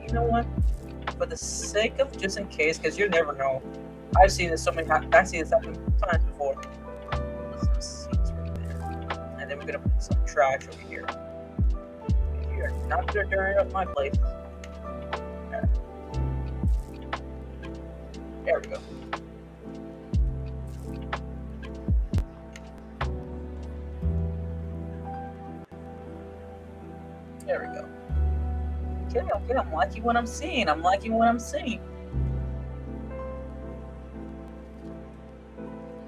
You know what? For the sake of just in case, because you never know. I've seen this so many times. I've seen this happen times before. Some seats right there. And then we're gonna put some trash over here. You're not dirty up my place. Right. There we go. There we go. Okay, I'm liking what I'm seeing.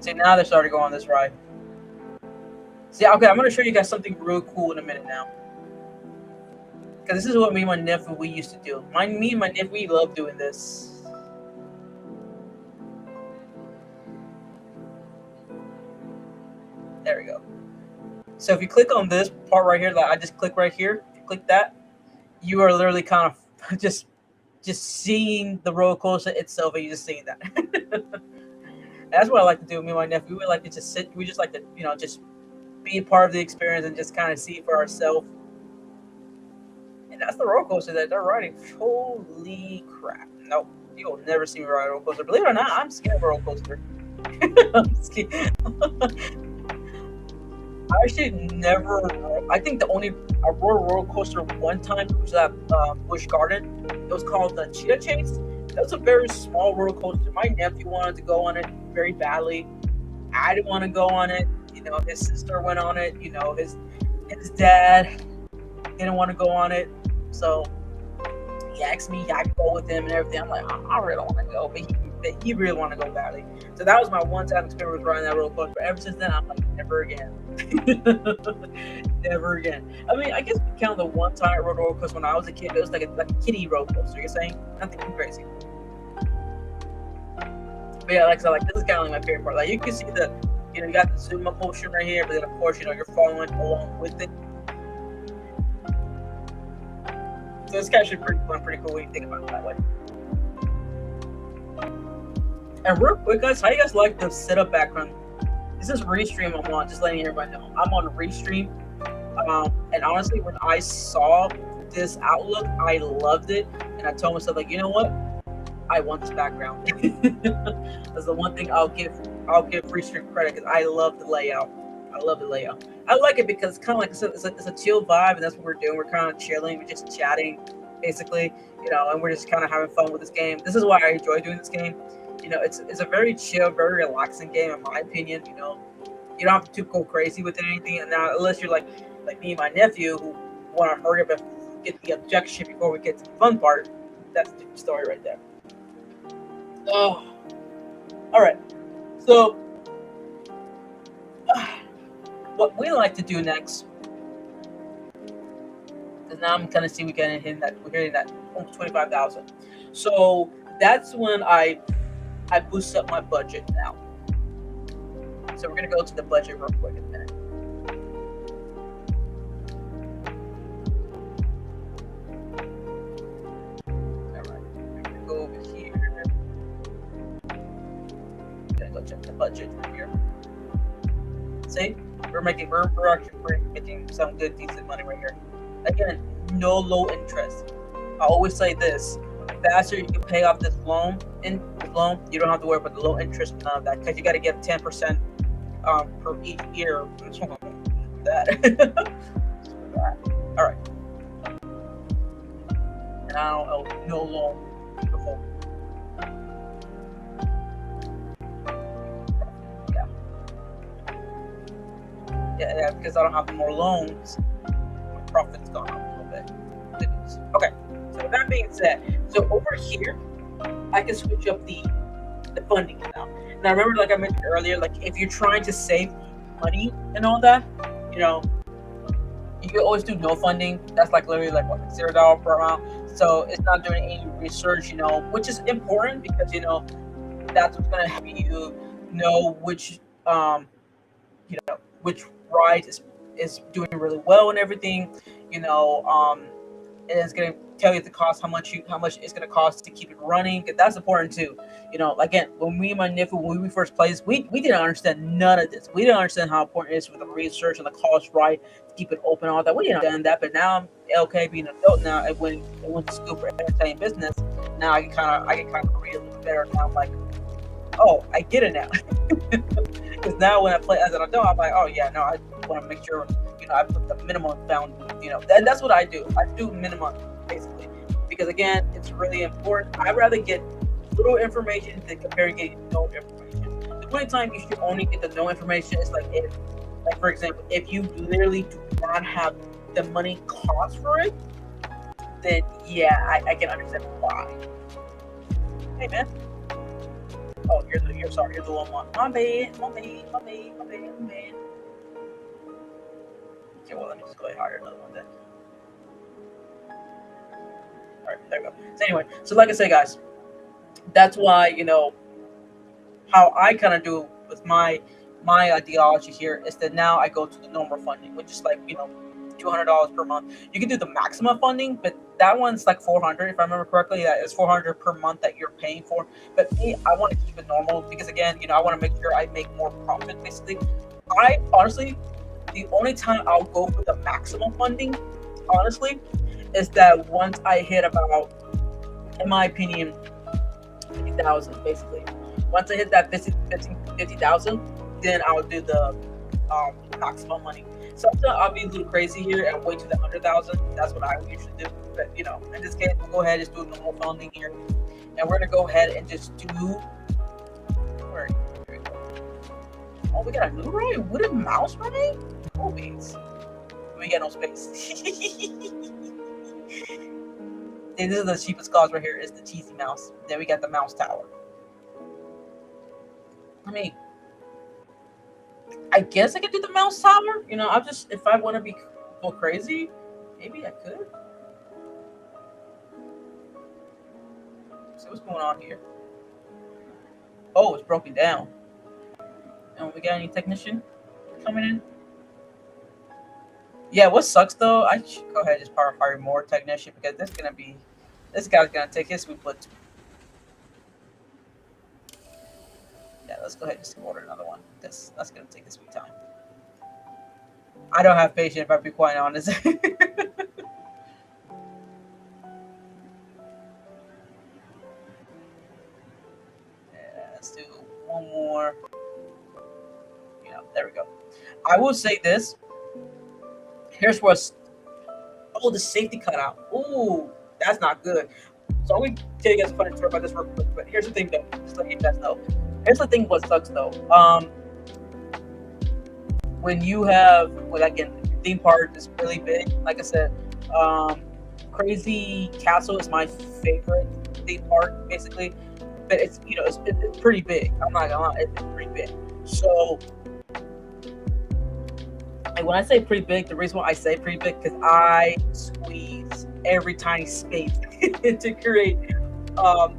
See, now they're starting to go on this ride. See, okay, I'm going to show you guys something real cool in a minute now. Because this is what me and my nephew, we used to do. Me and my nephew, we love doing this. There we go. So if you click on this part right here, that I just click right here, if you click that, you are literally kind of just seeing the roller coaster itself, and you're just seeing that. That's what I like to do. Me and my nephew, we like to just sit. We just like to, just be a part of the experience and just kind of see for ourselves. And that's the roller coaster that they're riding. Holy crap! Nope, you'll never see me ride a roller coaster. Believe it or not, I'm scared of a roller coaster. I'm scared. I actually never. I think the only I rode a roller coaster one time was at Busch Garden. It was called the Cheetah Chase. That was a very small roller coaster. My nephew wanted to go on it very badly. I didn't want to go on it. His sister went on it. His dad didn't want to go on it. So he asked me, I could go with him and everything. I'm like, I really don't want to go, but he really wanted to go badly. So that was my one-time experience riding that roller coaster. But ever since then, I'm like, never again. Never again. I mean, I guess we count the one time I rode a roller coaster when I was a kid. It was like a kiddie roller coaster. You're saying nothing too crazy. But yeah, like I said, this is kind of like my favorite part. Like you can see you got the zoom up motion right here, but then of course, you're following along with it. So it's actually pretty fun, pretty cool when you think about it that way. And real quick, guys, how you guys like the setup background? This is Restream I'm on, just letting everybody know. I'm on Restream. And honestly, when I saw this outlook, I loved it. And I told myself, like, you know what? I want this background. That's the one thing I'll give Restream credit, because I love the layout. I love the layout. I like it because it's kind of like it's a chill vibe, and that's what we're doing. We're kind of chilling. We're just chatting, basically, and we're just kind of having fun with this game. This is why I enjoy doing this game. It's a very chill, very relaxing game, in my opinion. You don't have to go crazy with it or anything. And now, unless you're like me and my nephew, who want to hurry up and get the objection before we get to the fun part, that's the story right there. Oh, all right. So, what we like to do next, because now I'm kind of seeing we're hitting that almost 25,000. So that's when I boost up my budget now. So we're gonna go to the budget real quick in a minute. All right, we're gonna go over here. Gonna go check the budget here. See, we're actually making some good decent money right here. Again, no low interest. I always say this: the faster you can pay off this loan, you don't have to worry about the low interest and none of that, because you got to get 10% per each year. That. All right. Now, no loan. Beautiful. Yeah, because I don't have more loans, my profit's gone up a little bit. with that being said, so over here, I can switch up the funding now. Now remember, like I mentioned earlier, like if you're trying to save money and all that, you know, you can always do no funding. That's like literally like what, $0 per amount. So it's not doing any research, which is important because that's what's gonna help you know which ride is doing really well and everything. You know, and it's gonna tell you the cost, how much it's gonna cost to keep it running. 'Cause that's important too. Again, when me and my nephew, when we first played this, we didn't understand none of this. We didn't understand how important it is with the research and the cost right to keep it open, all that. We didn't understand that, but now I'm okay being an adult now. And when I went to school for entertainment business, now I can kind of read a little better. Now I'm like, oh, I get it now. Because now when I play as an adult, I'm like, oh yeah, no, I want to make sure I put the minimum down. That's what I do. I do minimum basically because again, it's really important. I'd rather get little information than comparing getting no information. The only time you should only get the no information is like for example, if you literally do not have the money cost for it, then yeah, I can understand why. Hey man. Oh, you're the one. My bad. Okay, well, let me just go ahead and hire another one then. Alright, there we go. So anyway, so like I say, guys, that's why, how I kind of do with my ideology here is that now I go to the normal funding, which is like, $200 per month. You can do the maximum funding, but that one's like $400 if I remember correctly. That is $400 per month that you're paying for. But me, I want to keep it normal because again, I want to make sure I make more profit. Basically, I honestly, the only time I'll go for the maximum funding, honestly, is that once I hit about, in my opinion, 50,000. Basically, once I hit that 50,000, then I'll do the maximum money. Sometimes I'll be a little crazy here and wait to the 100,000. That's what I usually do. But in this case, we'll go ahead and just do a normal funding here, and we're gonna go ahead and just do. Where? Here we go. Oh, we got a new ride. Wooden mouse running. Oh, beans. We got no space. This is the cheapest cost right here. Is the cheesy mouse. Then we got the mouse tower. I guess I could do the mouse tower. I'm just, if I want to go crazy, maybe I could. See what's going on here. Oh, it's broken down. And we got any technician coming in? Yeah, what sucks though, I should go ahead and just hire more technician because this guy's gonna take his sweet blood too. Yeah, let's go ahead and just order another one. That's gonna take this sweet time. I don't have patience, if I be quite honest. Yeah, let's do one more. There we go. I will say this. Here's what's the safety cutout. Ooh, that's not good. So I'm gonna tell you guys a funny story about this real quick. But here's the thing though, just let you guys know. Here's the thing what sucks though. When you have, again, theme park is really big. Like I said, Crazy Castle is my favorite theme park, basically. But it's it's pretty big. I'm not gonna lie, it's pretty big. So, and when I say pretty big, the reason why I say pretty big because I squeeze every tiny space to create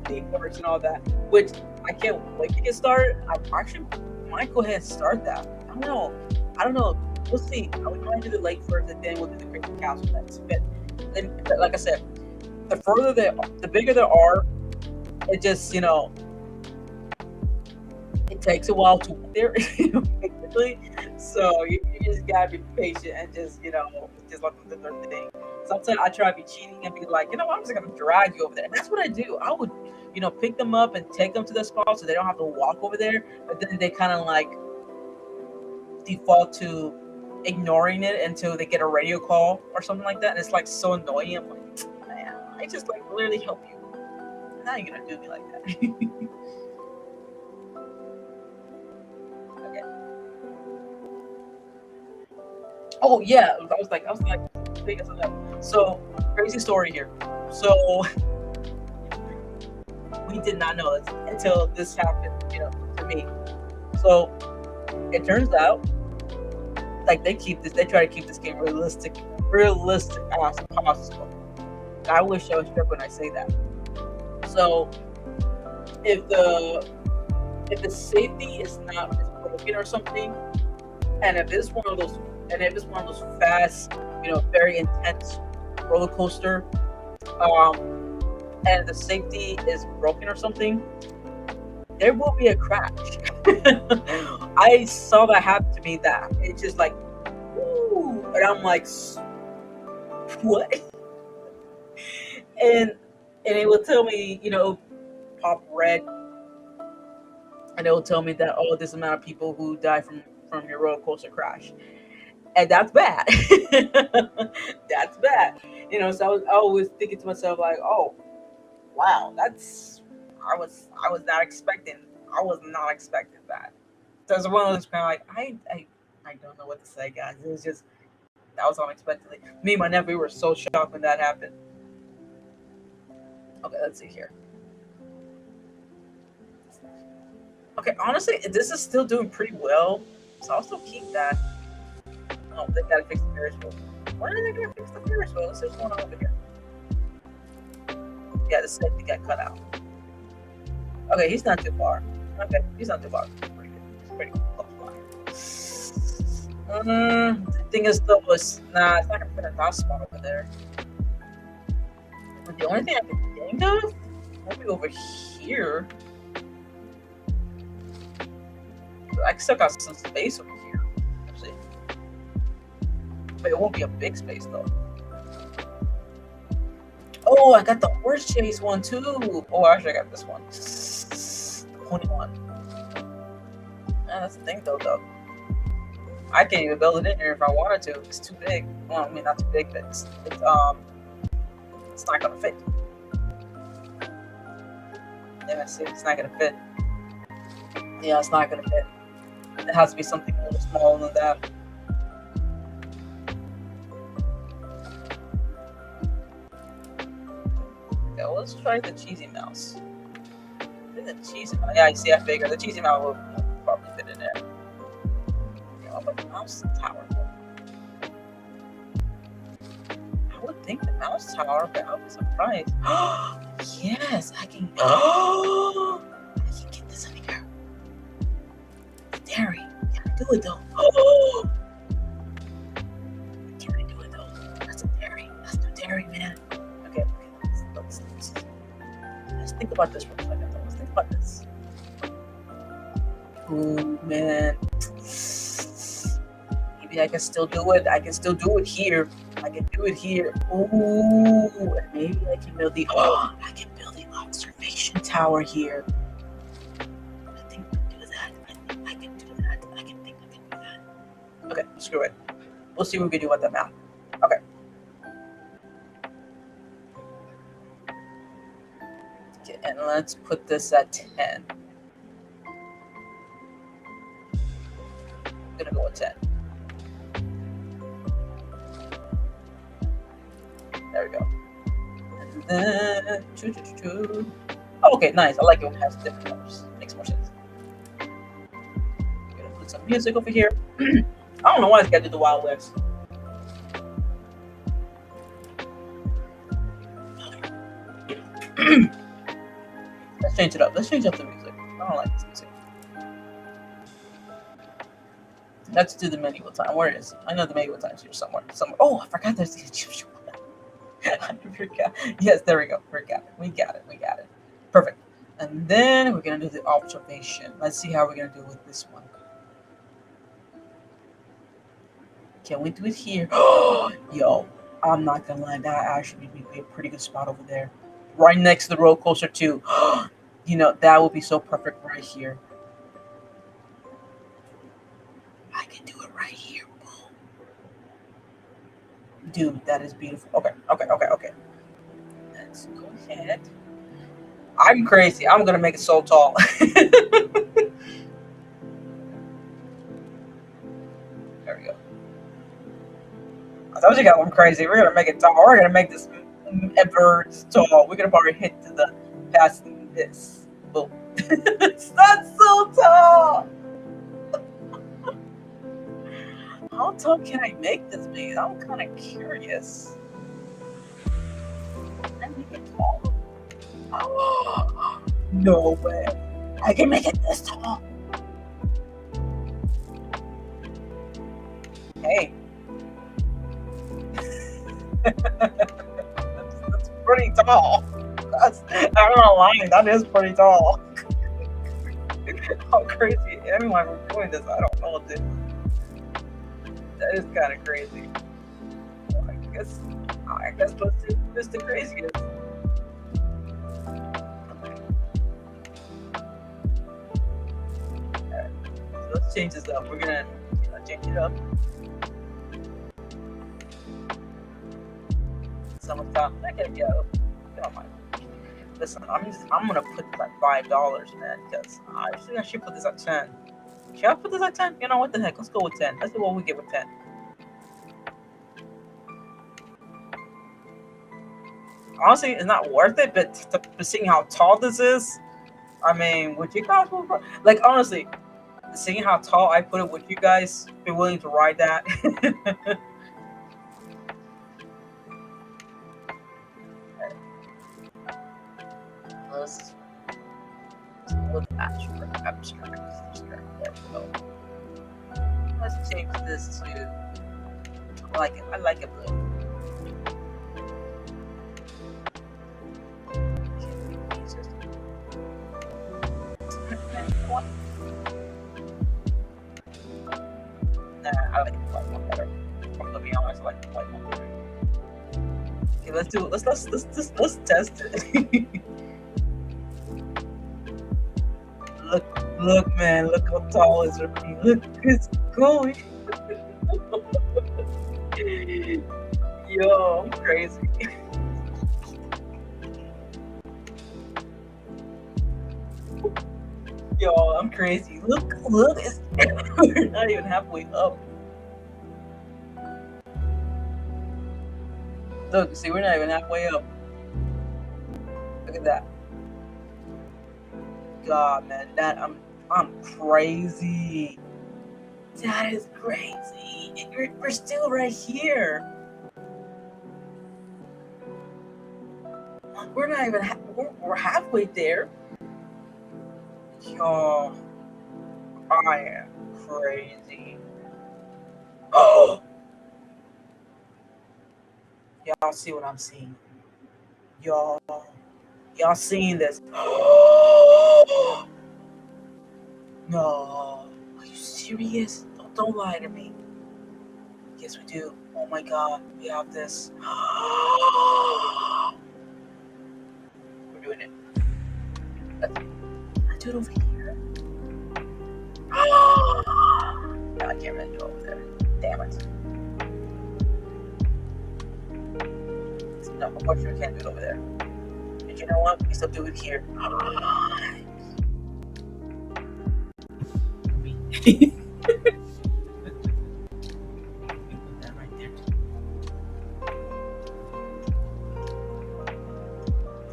theme parks and all that, which I can't wait to get started. I actually might go ahead and start that. I don't know. We'll see. I would try to do the lake first, and then we'll do the Crazy Castle next. But like I said, the bigger there are, it just it takes a while to get there, basically. So you just gotta be patient and just let them do their thing. Sometimes I try to be cheating and be like, I'm just gonna drag you over there, and that's what I do. I would pick them up and take them to the spot so they don't have to walk over there. But then they kind of like default to ignoring it until they get a radio call or something like that, and it's like so annoying. I'm like, man, I just like literally help you. How are you gonna do me like that? Okay. Oh yeah, I was like, so crazy story here. So we did not know this until this happened, to me. So it turns out, like they try to keep this game realistic as possible. I wish I was sure when I say that. So if the safety is not broken or something, and if it's one of those fast, very intense roller coaster, and the safety is broken or something, there will be a crash. I saw that happen to me. That it's just like, ooh, and I'm like, what? And it will tell me, pop red, and it will tell me that, oh, this amount of people who die from your roller coaster crash, and that's bad. That's bad. So I was thinking to myself like, oh, wow, I was not expecting. I was not expecting that. So it's one of those kind of like I don't know what to say, guys. It was just that was unexpectedly. Me and my nephew were so shocked when that happened. Okay, let's see here. Okay, honestly, this is still doing pretty well, so I'll still keep that. Oh, they gotta fix the Ferris wheel. When are they gonna fix the Ferris wheel? Let's see what's going on over here. Yeah, the safety got cut out. Okay, he's not too far. Okay, he's not too far. It's pretty good. It's pretty close by. The thing is, though, it's not gonna put a top spot over there. But the only thing I can think of, maybe over here. I still got some space over here. Let's see. But it won't be a big space, though. Oh, I got the horse chase one too. Oh, actually, I got this one. The pony one. Man, that's the thing, though. I can't even build it in here if I wanted to. It's too big. Well, I mean, not too big, but it's not gonna fit. Yeah, see, it's not gonna fit. Yeah, it's not gonna fit. It has to be something a little smaller than that. Okay, well, let's try the cheesy mouse. The cheesy mouse. Yeah, I see. I figured the cheesy mouse will probably fit in there. Okay, what about the mouse tower? I would think the mouse tower, but I would be surprised. Yes, I can. I can get this in here. The dairy. Can I do it though? Can I do it though? That's a dairy. That's the dairy, man. Okay. Let's think about this for a second. Let's think about this. Oh man. Maybe I can still do it. I can still do it here. I can do it here. Ooh, and maybe I can build the. Oh, I can build the observation tower here. I think I can do that. I can do that. I can do that. Okay, screw it. We'll see what we can do with the map. Okay. Okay, and let's put this at 10. I'm gonna go with 10. There we go. And then, oh, okay, nice. I like it when it has different colors. Makes more sense. I'm gonna put some music over here. I don't know why it's got to do the Wild West. Let's change it up. Let's change up the music. I don't like this music. Let's do the medieval time. Where is it? I know the medieval time's here somewhere. Oh, I forgot there's the Egyptian one. I forgot. Yes, there we go. We got it. Perfect. And then we're gonna do the observation. Let's see how we're gonna do with this one. Can we do it here? Yo, I'm not gonna lie. That actually would be a pretty good spot over there, right next to the roller coaster too. That would be so perfect right here. I can do it right here. Boom. Dude, that is beautiful. Okay. Let's go ahead. I'm crazy. I'm gonna make it so tall. There we go. I told you guys I'm crazy. We're gonna make it tall. We're gonna make this ever this tall. We're gonna probably hit to the past this. Boom. It's not so tall. How tall can I make this be? I'm kind of curious. Can I make it tall? Oh, no way. I can make it this tall. Hey. That's pretty tall. I'm not lying. That is pretty tall. How crazy am I for doing this? I don't know, dude. That is kind of crazy. Well, I guess let's do this the craziest. Alright, so let's change this up. We're gonna change it up. Summertime. I gotta go. Get on my. Listen, I'm gonna put this at $5, man, because I should put this at 10. Should I put this at 10? You know what the heck? Let's go with 10. Let's do what we get with 10. Honestly, it's not worth it, but seeing how tall this is, I mean, would you guys, like, honestly, seeing how tall I put it, would you guys be willing to ride that? Let's look abstract. There we go. Let's change this to, I like it blue. Nah, I like the white one better. I'm gonna be honest, I like the white one better. Okay, let's do it. Let's test it. Look, man, look how tall it's already. Look, it's going. Yo, I'm crazy. Yo, I'm crazy. Look, it's we're not even halfway up. Look, see, we're not even halfway up. Look at that. God, man, I'm crazy. That is crazy. We're still right here. We're not even we're halfway there. Yo, I am crazy. Oh, y'all see what I'm seeing? Y'all seeing this? No, are you serious? Don't lie to me. Yes, we do. Oh my God, we have this. We're doing it. Let's do it over here. No, I can't really do it over there. Damn it. No, unfortunately, we can't do it over there. But you know what? We can still do it here. That right there.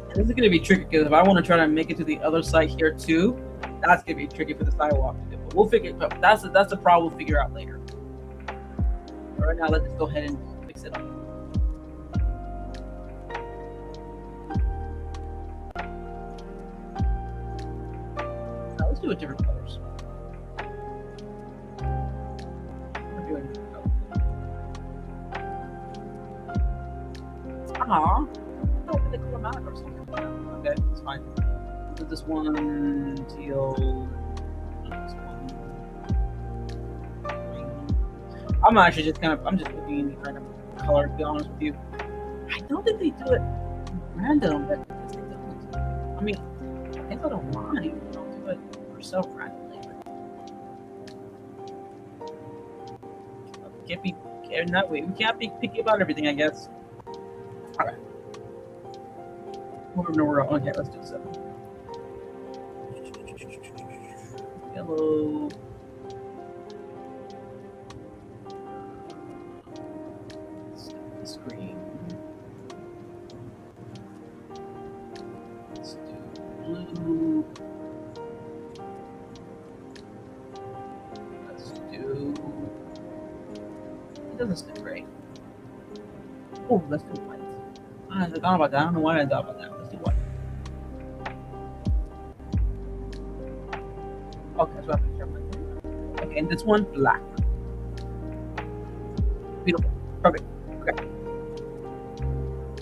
And this is gonna be tricky because if I want to try to make it to the other side here too, that's gonna be tricky for the sidewalk. But we'll figure. But that's the problem. We'll figure out later. But right now, let's go ahead and fix it up. Now let's do it different colors. We're doing different colors. Aw, I they color map or something. Okay, it's fine. Put this one teal. This one green. I'm actually just I'm just looking any kind of color, to be honest with you. I don't think they do it random, but I guess they don't. I mean, I guess I don't mind. Don't do it yourself randomly. Can't be in that way. We can't be picky about everything, I guess. Alright. We're okay, let's do 7. Yellow. This green. blue. Let's do. It doesn't stick great. Oh, let's do white. I thought about that. I don't know why I thought about that. Let's do white. Okay, so I have to jump in. Okay, and this one black. Beautiful. Perfect. Okay.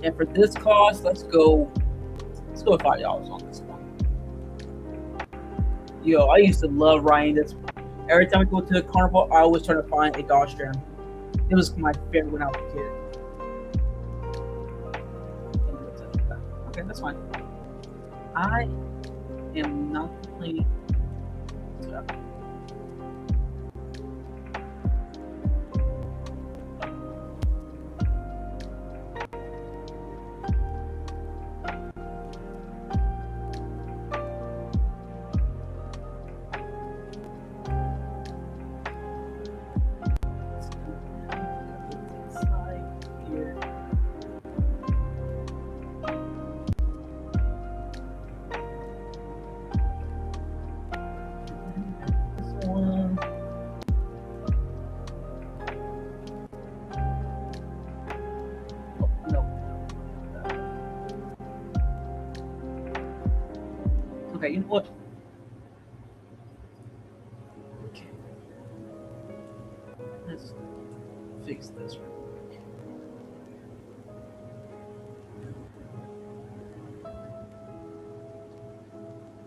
And for this cost, let's go with $5 on this one. Yo, I used to love riding this. Every time I go to the carnival, I always try to find a Dodge Ram. It was my favorite when I was a kid. Okay, that's fine. I am not complaining. Okay, you know what? Okay. Let's fix this real quick.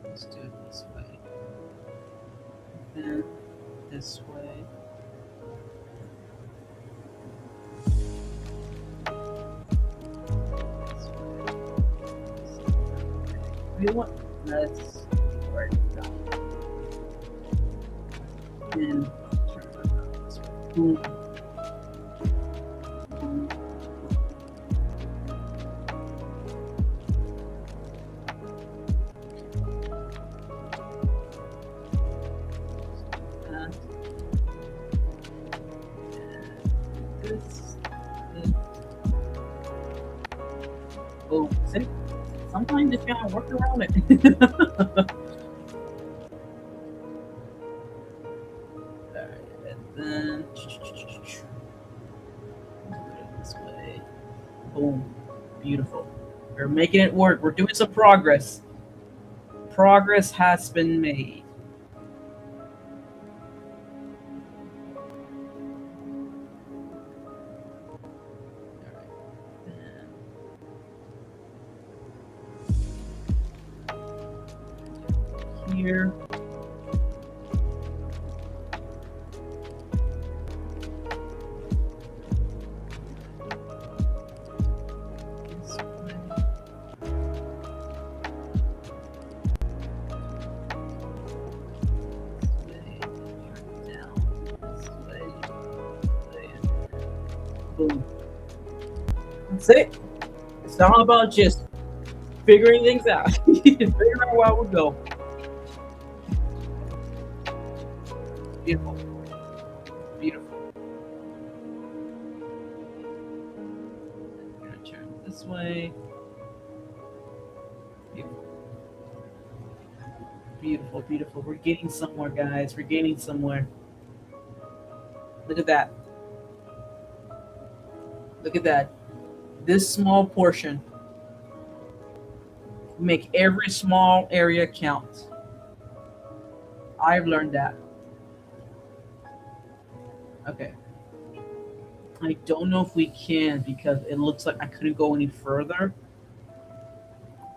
Let's do it this way. Then this way. You know what? Let's write it down. And turn it around this way. Boom. Boom. And this. Oh, see? Sometimes you gotta work around it. Alright, and then this way. Boom. Beautiful. We're making it work. We're doing some progress. Progress has been made. Here. Boom. That's it. It's not about just figuring things out. Figuring out where we go. Beautiful. Beautiful. I'm gonna turn this way. Beautiful. Beautiful, beautiful. We're getting somewhere, guys. We're getting somewhere. Look at that. Look at that. This small portion. Make every small area count. I've learned that. Okay. I don't know if we can because it looks like I couldn't go any further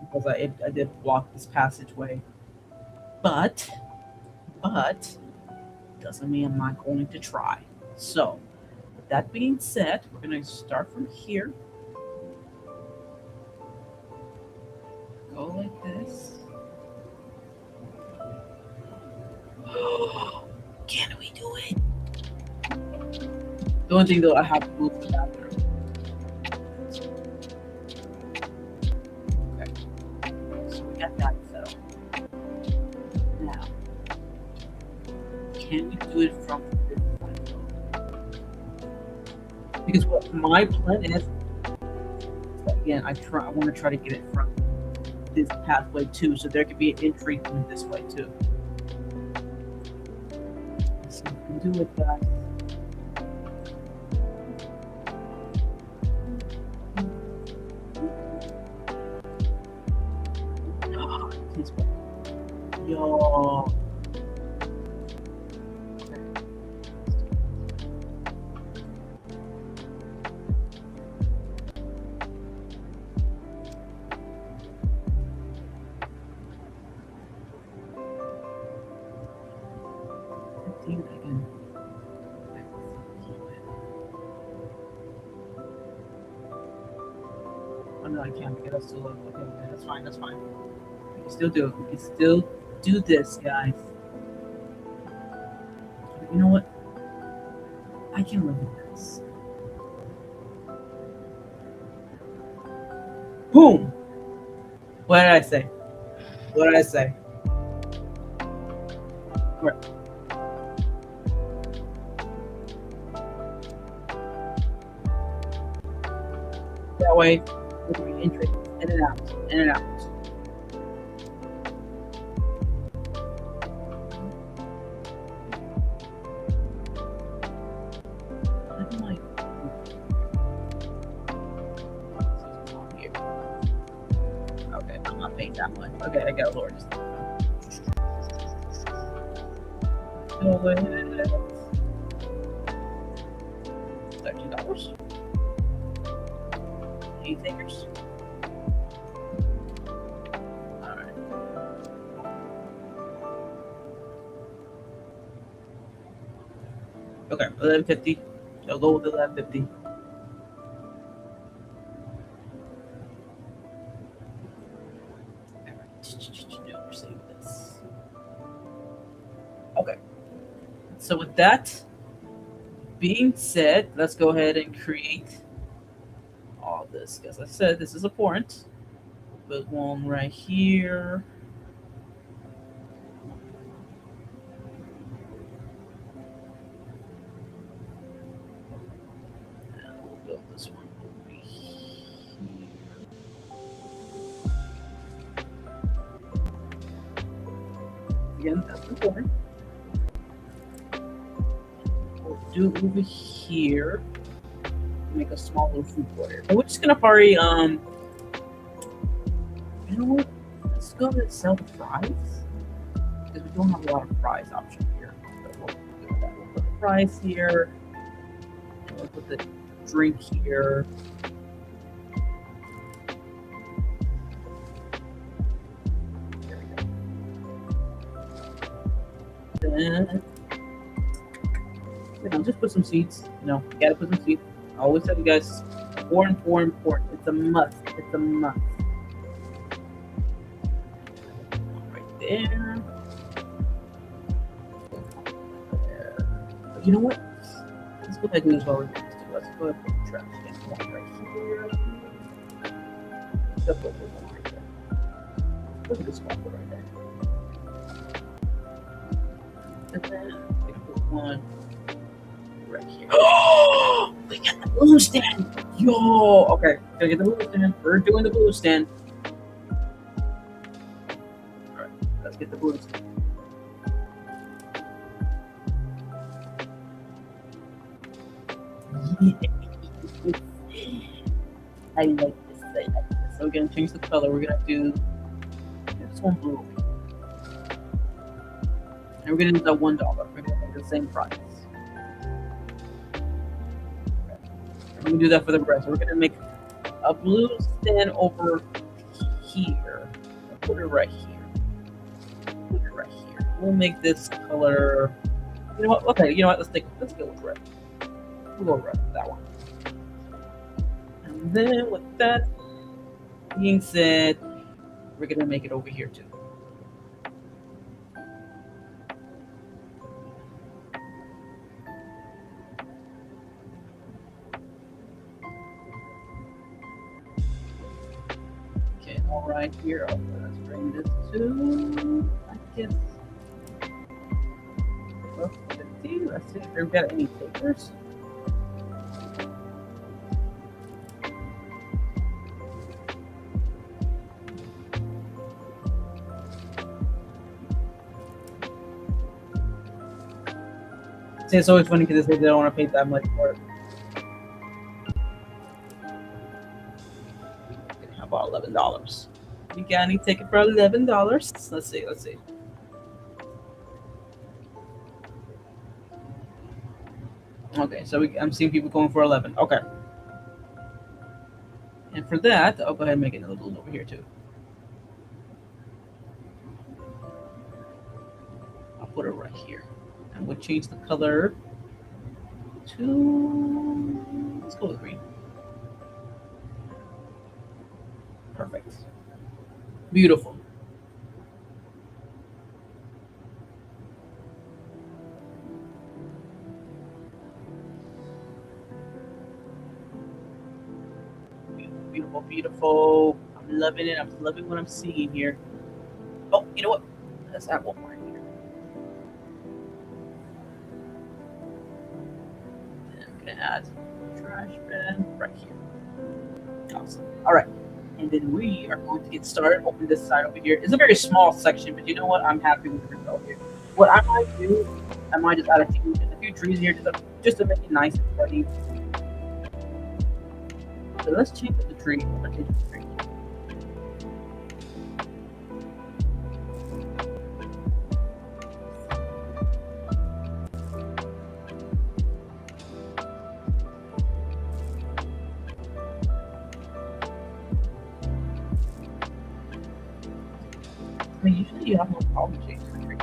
because I did block this passageway. But doesn't mean I'm not going to try. So, with that being said, we're going to start from here. Go like this. Can we do it? The only thing though, I have to move the bathroom. Okay. So we got that settled. Now, can we do it from this point? Because what my plan is, again, I want to try to get it from this pathway too, so there could be an entry through this way too. So we can do it, guys. This way. Yo. Oh no, I can't because that's too low. Okay, that's fine, that's fine. We can still do it. We can still do this, guys. You know what? I can live with this. Boom! What did I say? What did I say? Alright. That way, we'll be entering in and out, in and out. Okay, I'm not paying that much. Okay, I gotta lower this. Go ahead. $13. Any takers? Alright. Okay, 1150. I'll go with 1150. Save this. Okay. So with that being said, let's go ahead and create all this. As I said, this is important. Put one right here. And we'll build this one over here. Again, that's important. We'll do over here. Make a small little food court area. And we're just gonna probably you know what? Let's go to sell the fries. Because we don't have a lot of fries option here. So we'll do that. We'll put the fries here. And we'll put the drink here. There we go. Then just put some seeds. You gotta put some seeds. I always tell you guys, important. It's a must. It's a must. Right there. But you know what? Let's go ahead and do this while we're doing this too. Let's go ahead and put the trash can one right here. Let's put one right there. Look at this one right there. And then we put one right here. Oh, we got the balloon stand. Yo, okay, gotta get the balloon stand. We're doing the balloon stand. All right, let's get the balloon stand. Yes. I like this. So we're gonna change the color. We're gonna do this one blue, and we're gonna do that $1. We're gonna make the same price. We're gonna do that for the rest. We're gonna make a blue stand over here. Put it right here. Put it right here. We'll make this color. You know what? Okay. You know what? Let's go with red. We'll go red with that one. And then with that being said, we're gonna make it over here too. All right, here. Let's bring this to, I guess, 50. Let's see if we've got any takers. See, it's always funny because they don't want to pay that much for it. How about $11? You got any ticket for $11? Let's see. Let's see. Okay, so I'm seeing people going for 11. Okay. And for that, I'll go ahead and make another balloon over here too. I'll put it right here. And we'll change the color to, let's go with green. Perfect. Beautiful. Beautiful, beautiful. I'm loving it. I'm loving what I'm seeing here. Oh, you know what? Let's add one more here. And I'm gonna add trash bin right here. Awesome. All right. And then we are going to get started. Open this side over here. It's a very small section, but you know what? I'm happy with the result here. What I might do, I might just add a few trees here just to make it nice and pretty. So let's change the tree. Let's change the tree. I mean, usually you have no problem changing the tree.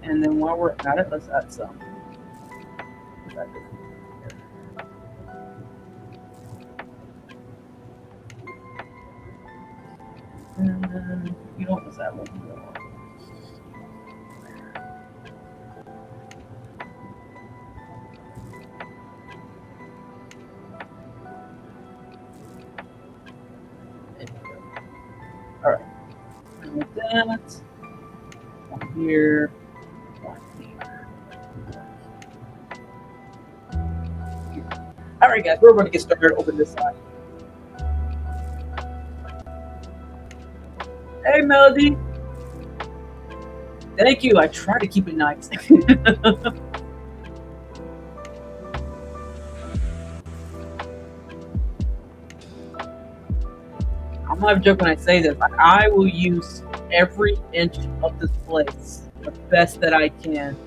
And then while we're at it, let's add some. And then, you know what, let's add one more. All right. And with that, one here. All right, guys, we're going to get started. Open this side. Hey, Melody. Thank you. I try to keep it nice. I'm not joking when I say this. I will use every inch of this place the best that I can.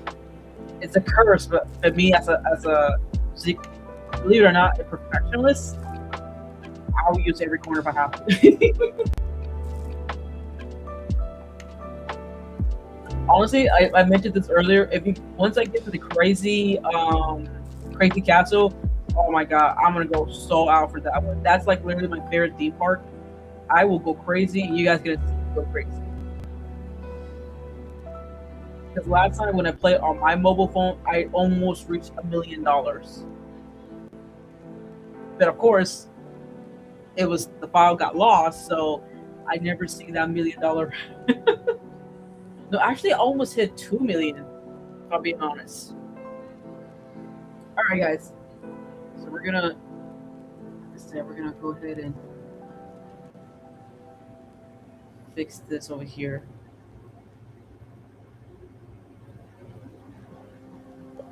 It's a curse, but for me, as a believe it or not, a perfectionist, I will use every corner if I have to. Honestly, I mentioned this earlier. Once I get to the crazy castle, oh my god, I'm gonna go so out for that one. That's like literally my favorite theme park. I will go crazy, and you guys gonna see me go crazy. Because last time when I played on my mobile phone, I almost reached $1 million. But of course, the file got lost, so I never seen that $1 million. No, actually, I almost hit 2 million. If I'm being honest. All right, guys. So we're gonna go ahead and fix this over here.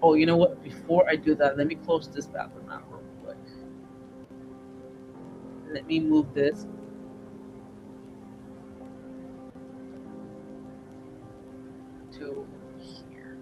Oh, you know what? Before I do that, let me close this bathroom out real quick. Let me move this. To here.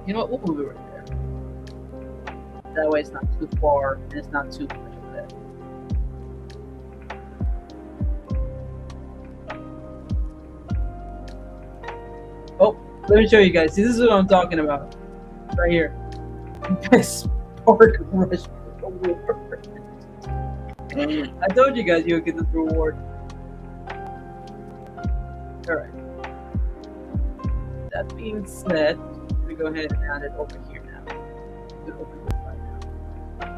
You know what? We'll move it right there. That way it's not too far and it's not too much of that. Oh, Let me show you guys. See, this is what I'm talking about. Right here. Best Park Rush reward. I told you guys you would get this reward. Alright. That being said, let me go ahead and add it over here now. Open this right now.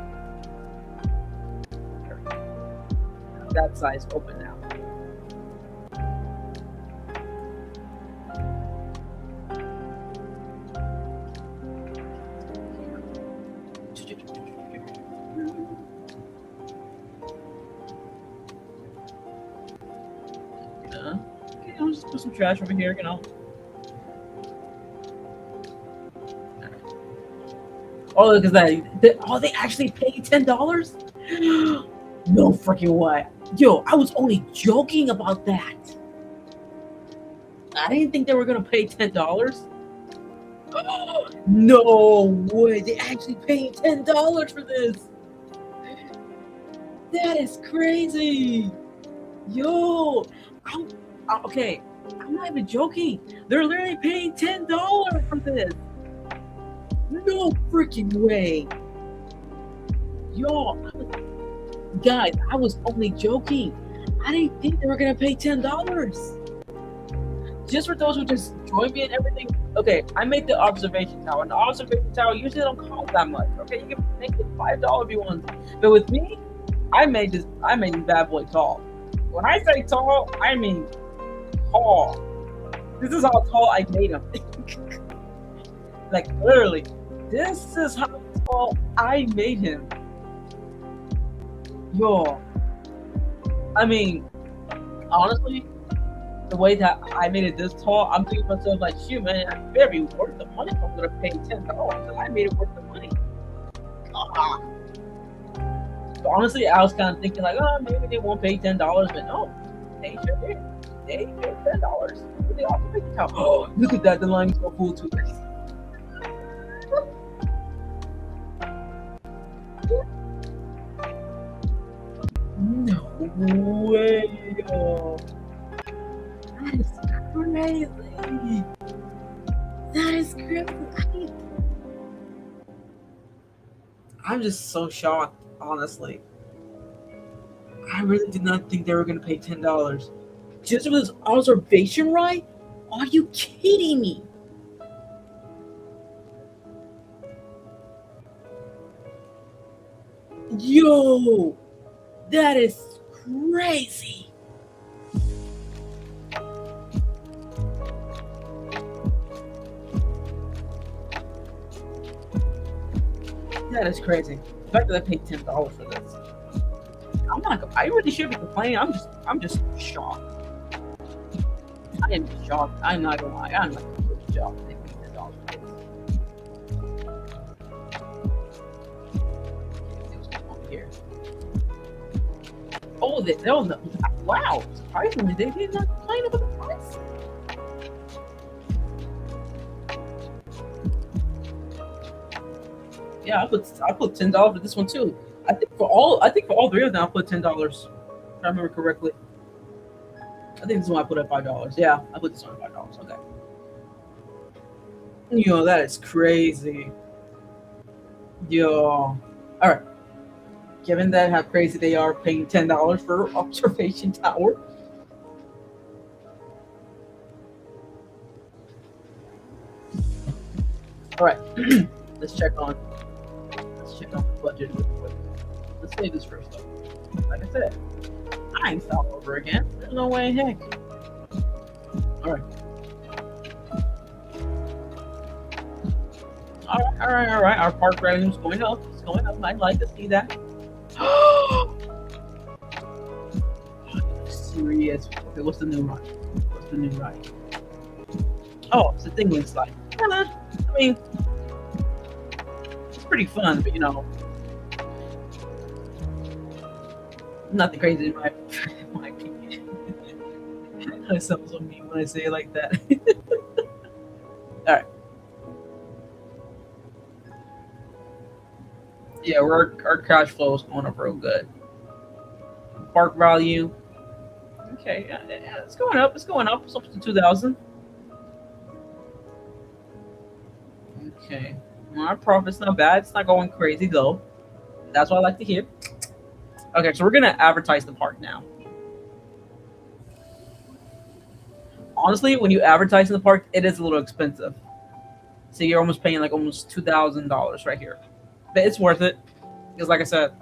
That size open now. Okay, I'll just put some trash over here, you know. Oh, look at that. Oh, they actually paid $10? No freaking way. Yo, I was only joking about that. I didn't think they were going to pay $10. No way. They actually paid $10 for this. That is crazy. Yo, okay. I'm not even joking. They're literally paying $10 for this. No freaking way. Yo, guys, I was only joking. I didn't think they were going to pay $10. Just for those who just join me and everything. Okay, I made the observation tower. And the observation tower usually don't cost that much. Okay, you can make it $5 if you want. But with me, I made this bad boy tall. When I say tall, I mean tall. This is how tall I made him. Like literally, this is how tall I made him. Yo, I mean, honestly, the way that I made it this tall, I'm thinking to myself like, shoot, man, I better be worth the money if I'm gonna pay $10. I made it worth the money. So honestly, I was kind of thinking like, oh, maybe they won't pay $10, but no, they sure did. They paid $10. But they also paid $10. Oh, look at that, the line is so cool too. No way, yo. That is crazy. That is crazy. I'm just so shocked, honestly. I really did not think they were going to pay $10. Just for this observation ride? Are you kidding me? Yo, that is crazy. That is crazy. The fact that I paid $10 for this. I really should be complaining. I'm just shocked. I am shocked. I'm not gonna lie. I'm like really shocked. They paid $10 for this. Over here. Oh, wow. Surprisingly, they did not complain about the price. Yeah, I put $10 for this one too. I think for all three of them I put $10. If I remember correctly. I think this one I put at $5. Yeah, I put this one at $5. Okay. Yo, that is crazy. Yo. Alright. Given that how crazy they are paying $10 for observation tower. Alright. Let's check on the budget real quick. Let's save this first though. Like I said, I ain't stop over again. There's no way in heck. Alright. Alright. Our park revenue's going up. It's going up. I'd like to see that. Serious. Okay, what's the new ride? Oh, it's a Dingling slide. I mean, it's pretty fun, but you know, nothing crazy in my opinion. I sound so mean when I say it like that. Alright. Yeah, our cash flow is going up real good. Park value. Okay, yeah, it's going up. It's up to 2,000. Okay. Our profit's not bad. It's not going crazy though. That's what I like to hear. Okay, so we're gonna advertise the park now. Honestly, when you advertise in the park, it is a little expensive. So you're almost paying like almost $2,000 right here, but it's worth it because, like I said,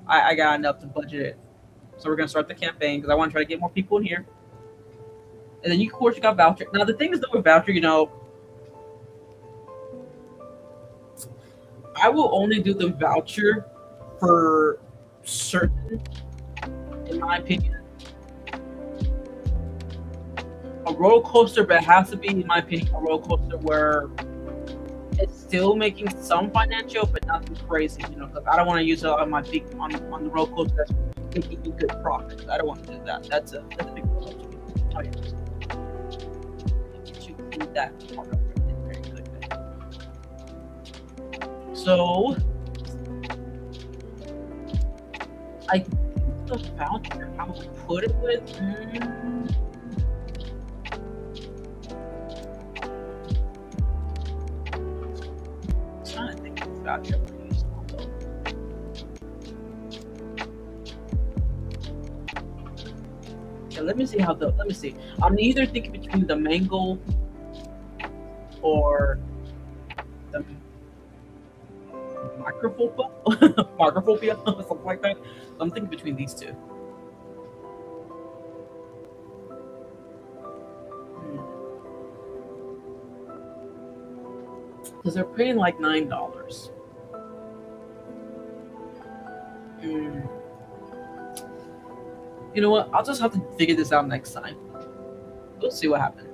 I got enough to budget it. So we're gonna start the campaign because I want to try to get more people in here. And then you, of course, you got voucher. Now the thing is, though, with voucher, I will only do the voucher for certain, in my opinion, a roller coaster, but it has to be, in my opinion, a roller coaster where it's still making some financial, but nothing crazy, because I don't want to use it on my big on the roller coaster that's making me good profits. I don't want to do that. That's a big problem to me. Oh yes, get you do that part of it. Very good. So I think the voucher I would put it with. Trying to think of voucher I'm gonna use now, though. Okay, let me see. I'm either thinking between the mango or the microphobia, something like that. I'm thinking between these two. Because they're paying like $9. You know what? I'll just have to figure this out next time. We'll see what happens.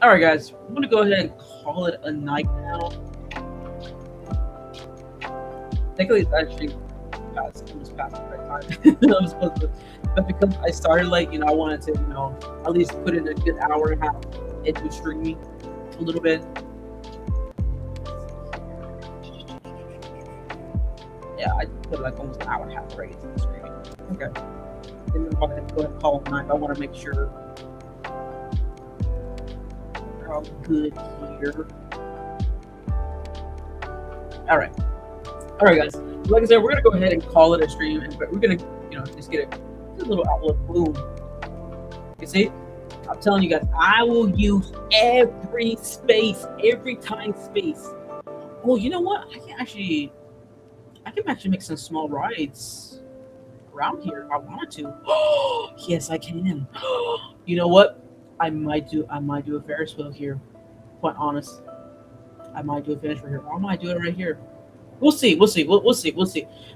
All right, guys. I'm gonna go ahead and call it a night now. Technically, it's actually almost past the right time. I'm supposed to, but because I started late, I wanted to, at least put in a good hour and a half into streaming a little bit. Yeah, I put like almost an hour and a half right into streaming. Okay. Then I'm going to go ahead and call it night. I want to make sure we're all good here. All right, guys. Like I said, we're gonna go ahead and call it a stream, but we're gonna, just get a little outlook. Boom. You see, I'm telling you guys, I will use every time space. Oh, you know what? I can actually make some small rides around here if I wanted to. Oh, yes, I can. You know what? I might do a Ferris wheel here. Quite honest, I might do a Ferris wheel here. Or I might do it right here. We'll see. We'll see.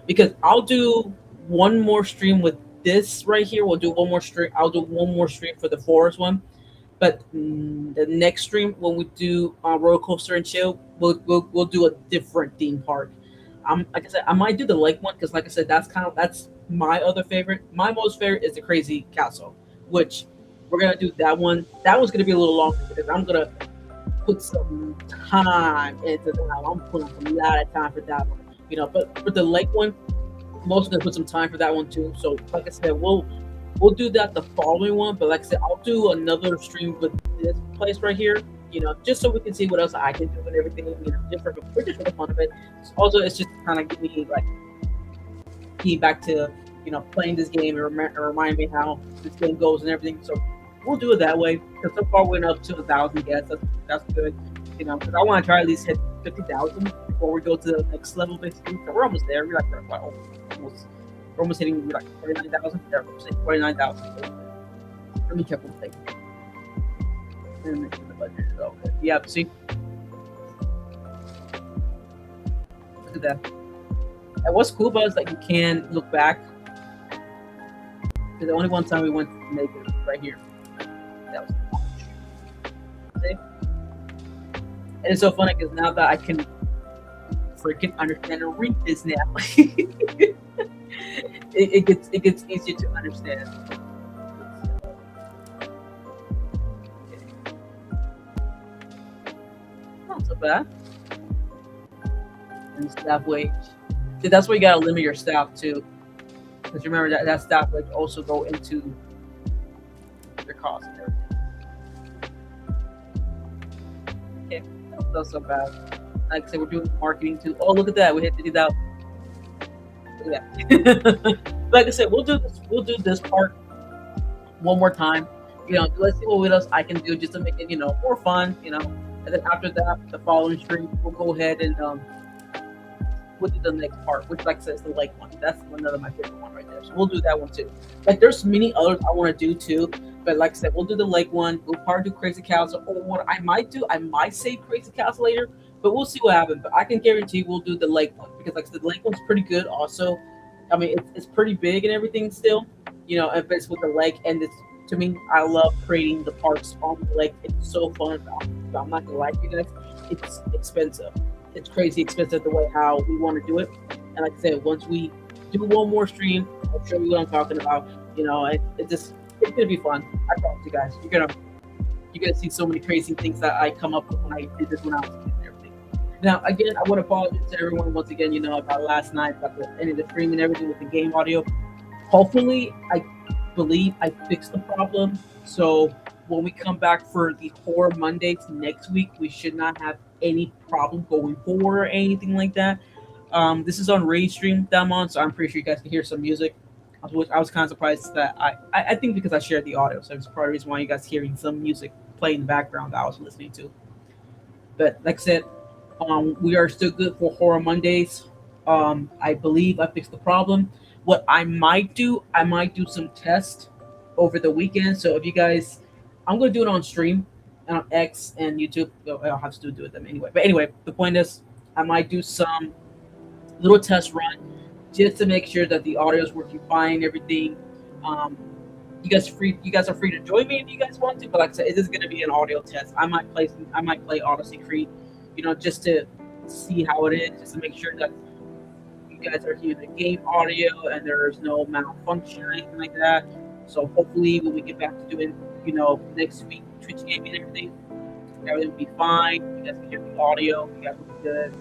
Because I'll do one more stream with this right here. We'll do one more stream. I'll do one more stream for the forest one. But the next stream, when we do roller coaster and chill, we'll do a different theme park. Like I said, I might do the lake one because, like I said, that's my other favorite. My most favorite is the Crazy Castle, which we're gonna do that one. That one's gonna be a little longer because I'm gonna put some time into that. I'm putting a lot of time for that one, But for the lake one, I'm also gonna put some time for that one too. So, like I said, we'll do that the following one. But like I said, I'll do another stream with this place right here, just so we can see what else I can do and everything, just for the fun of it. Also, it's just kind of give me like back to playing this game and remind me how this game goes and everything. So we'll do it that way. Because so far we're up to 1,000 guests. That's good. Because I want to try at least hit 50,000 before we go to the next level, basically. So we're almost there. We're almost hitting like 49,000. There, we're saying 49,000. Let me check one thing. And make sure the budget is okay. Yeah, see. Look at that. And what's cool about it is that you can look back. Because the only one time we went naked right here. That was see? And it's so funny because now that I can freaking understand and read this now, it gets easier to understand. Not so bad. And staff wage. See, that's where you gotta limit your staff too. Because remember that staff wage also go into your cost and everything. Okay, that's not so bad. Like I said, we're doing marketing too. Oh, look at that. We hit 50,000. Look at that. Like I said, we'll do this. We'll do this part one more time. Let's see what else I can do just to make it, more fun. And then after that, the following stream, we'll go ahead and we'll do the next part, which, like I said, is the lake one. That's another my favorite one right there. So we'll do that one too. Like, there's many others I want to do too, but like I said, we'll do the lake one. We'll probably do Crazy Castle, or what I might do, I might save Crazy Castle later, but we'll see what happens. But I can guarantee we'll do the lake one because, like I said, the lake one's pretty good. Also, I mean, it's pretty big and everything still, if it's with the lake, and it's to me, I love creating the parks on the lake. It's so fun. I'm not gonna lie to you guys, it's expensive. It's crazy expensive the way how we want to do it. And like I said, once we do one more stream, I'll show you what I'm talking about. It's gonna be fun. I promise you guys. You're gonna see so many crazy things that I come up with when I did this when I was a kid and everything. Now, again, I want to apologize to everyone once again. About last night, about the end of the stream and everything with the game audio. Hopefully, I believe I fixed the problem. So when we come back for the Horror Mondays next week, we should not have any problem going forward or anything like that. This is on Raid Stream that I'm on, so I'm pretty sure you guys can hear some music. I was kind of surprised that I think because I shared the audio, so it's part of the reason why you guys hearing some music play in the background that I was listening to. But like I said, we are still good for Horror Mondays. I believe I fixed the problem. What I might do some tests over the weekend. So if you guys, I'm going to do it on stream and on X and YouTube. I'll have to do it them anyway. But anyway, the point is, I might do some little test run just to make sure that the audio is working fine and everything. You guys are free to join me if you guys want to. But like I said, it is going to be an audio test. I might play Odyssey Creed, just to see how it is, just to make sure that you guys are hearing the game audio and there's no malfunction or anything like that. So hopefully when we get back to doing, next week Twitch gaming and everything will be fine. You guys can hear the audio. You guys will be good.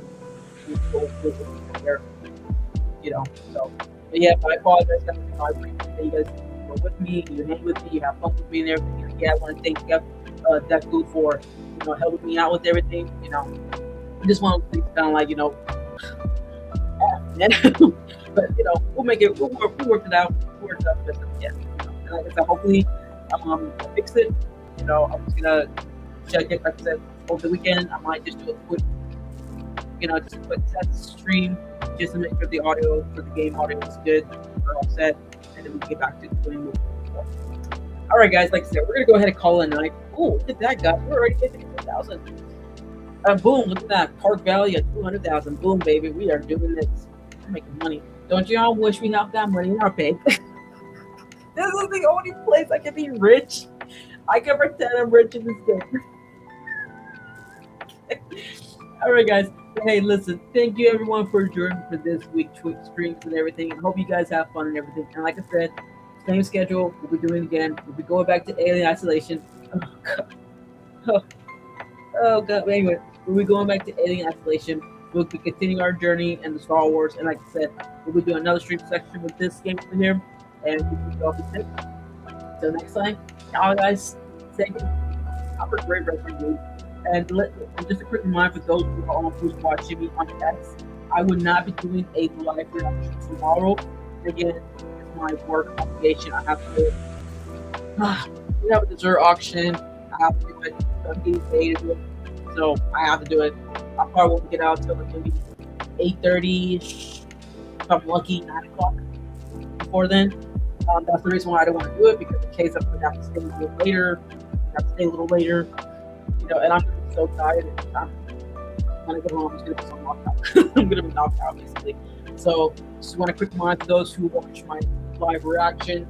So, but yeah, I apologize, guys. I appreciate that you guys were with me, you hang with me, you have fun with me and everything. Yeah, I want to thank Deku for helping me out with everything. I just want to kind of like but we'll make it. We'll work it out. We'll work it out. Yeah. And like I said, hopefully, I fix it. I'm just gonna check it. Like I said, over the weekend, I might just do a quick, just a quick test stream just to make sure the audio for the game audio is good. We're all set, and then we can get back to doing more. All right, guys. Like I said, we're gonna go ahead and call it a night. Oh, look at that, guys. We're already getting 50,000. Boom! Look at that. Park Valley at 200,000. Boom, baby. We are doing this. We're making money. Don't you all wish we have that money in our bank? This is the only place I can be rich. I can pretend I'm rich in this game. All right, guys. Hey, listen. Thank you, everyone, for joining for this week Twitch streams and everything. And hope you guys have fun and everything. And like I said, same schedule. We'll be doing it again. We'll be going back to Alien Isolation. Oh God. Oh God. But anyway, we'll be going back to Alien Isolation. We'll be continuing our journey in the Star Wars. And like I said, we'll be doing another stream section with this game over here. And we'll be off the tip. Till next time, y'all guys, thank you. Have a great rest of your week. And just a quick reminder for those who's watching me on X, I will not be doing a live reaction tomorrow. Again, it's my work obligation. I have to. We have a dessert auction. I have to do it. I'm getting paid to do it, so I have to do it. I probably won't get out until maybe 8:30. If I'm lucky, 9 o'clock. Before then, that's the reason why I don't want to do it, because in case I'm going to have to stay a little later, and I'm so tired. I'm going to go home. I'm just going to be so knocked out. I'm going to be knocked out, basically. So, just want to quick remind those who watch my live reaction,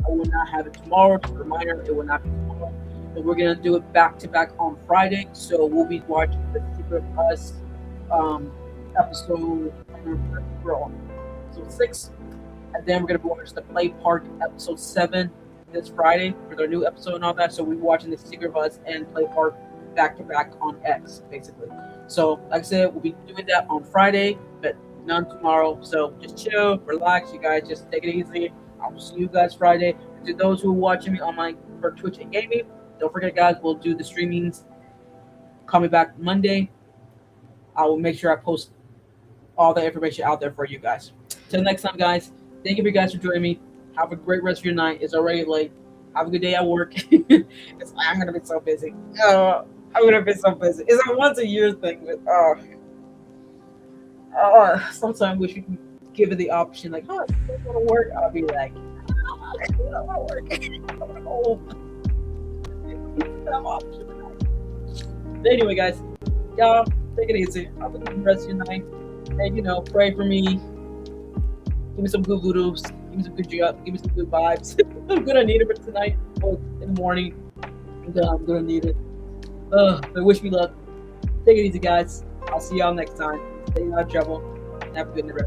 I will not have it tomorrow. Just a reminder, it will not be tomorrow. But we're going to do it back to back on Friday. So, we'll be watching the Secret of Us episode 6. And then we're going to be watching the Play Park episode 7 this Friday for their new episode and all that. So we'll be watching the Secret of Us and Play Park back to back on X, basically. So, like I said, we'll be doing that on Friday, but none tomorrow. So just chill, relax, you guys. Just take it easy. I'll see you guys Friday. And to those who are watching me online for Twitch and gaming, don't forget, guys, we'll do the streamings Call me back Monday. I will make sure I post all the information out there for you guys. Till next time, guys. Thank you for you guys for joining me. Have a great rest of your night. It's already late. Have a good day at work. I'm gonna be so busy. I'm gonna be so busy. It's a once a year thing. But sometimes wish we can give it the option. Like, oh, you want to work? I'll be like, I don't want to work. I want to go home. That option. But anyway, guys, y'all take it easy. Have a good rest of your night. And pray for me. Give me some good voodoos. Give me some good job. Give me some good vibes. I'm gonna need it for tonight. Or in the morning. I'm gonna need it. But wish me luck. Take it easy, guys. I'll see y'all next time. Stay out of trouble. Have a good night.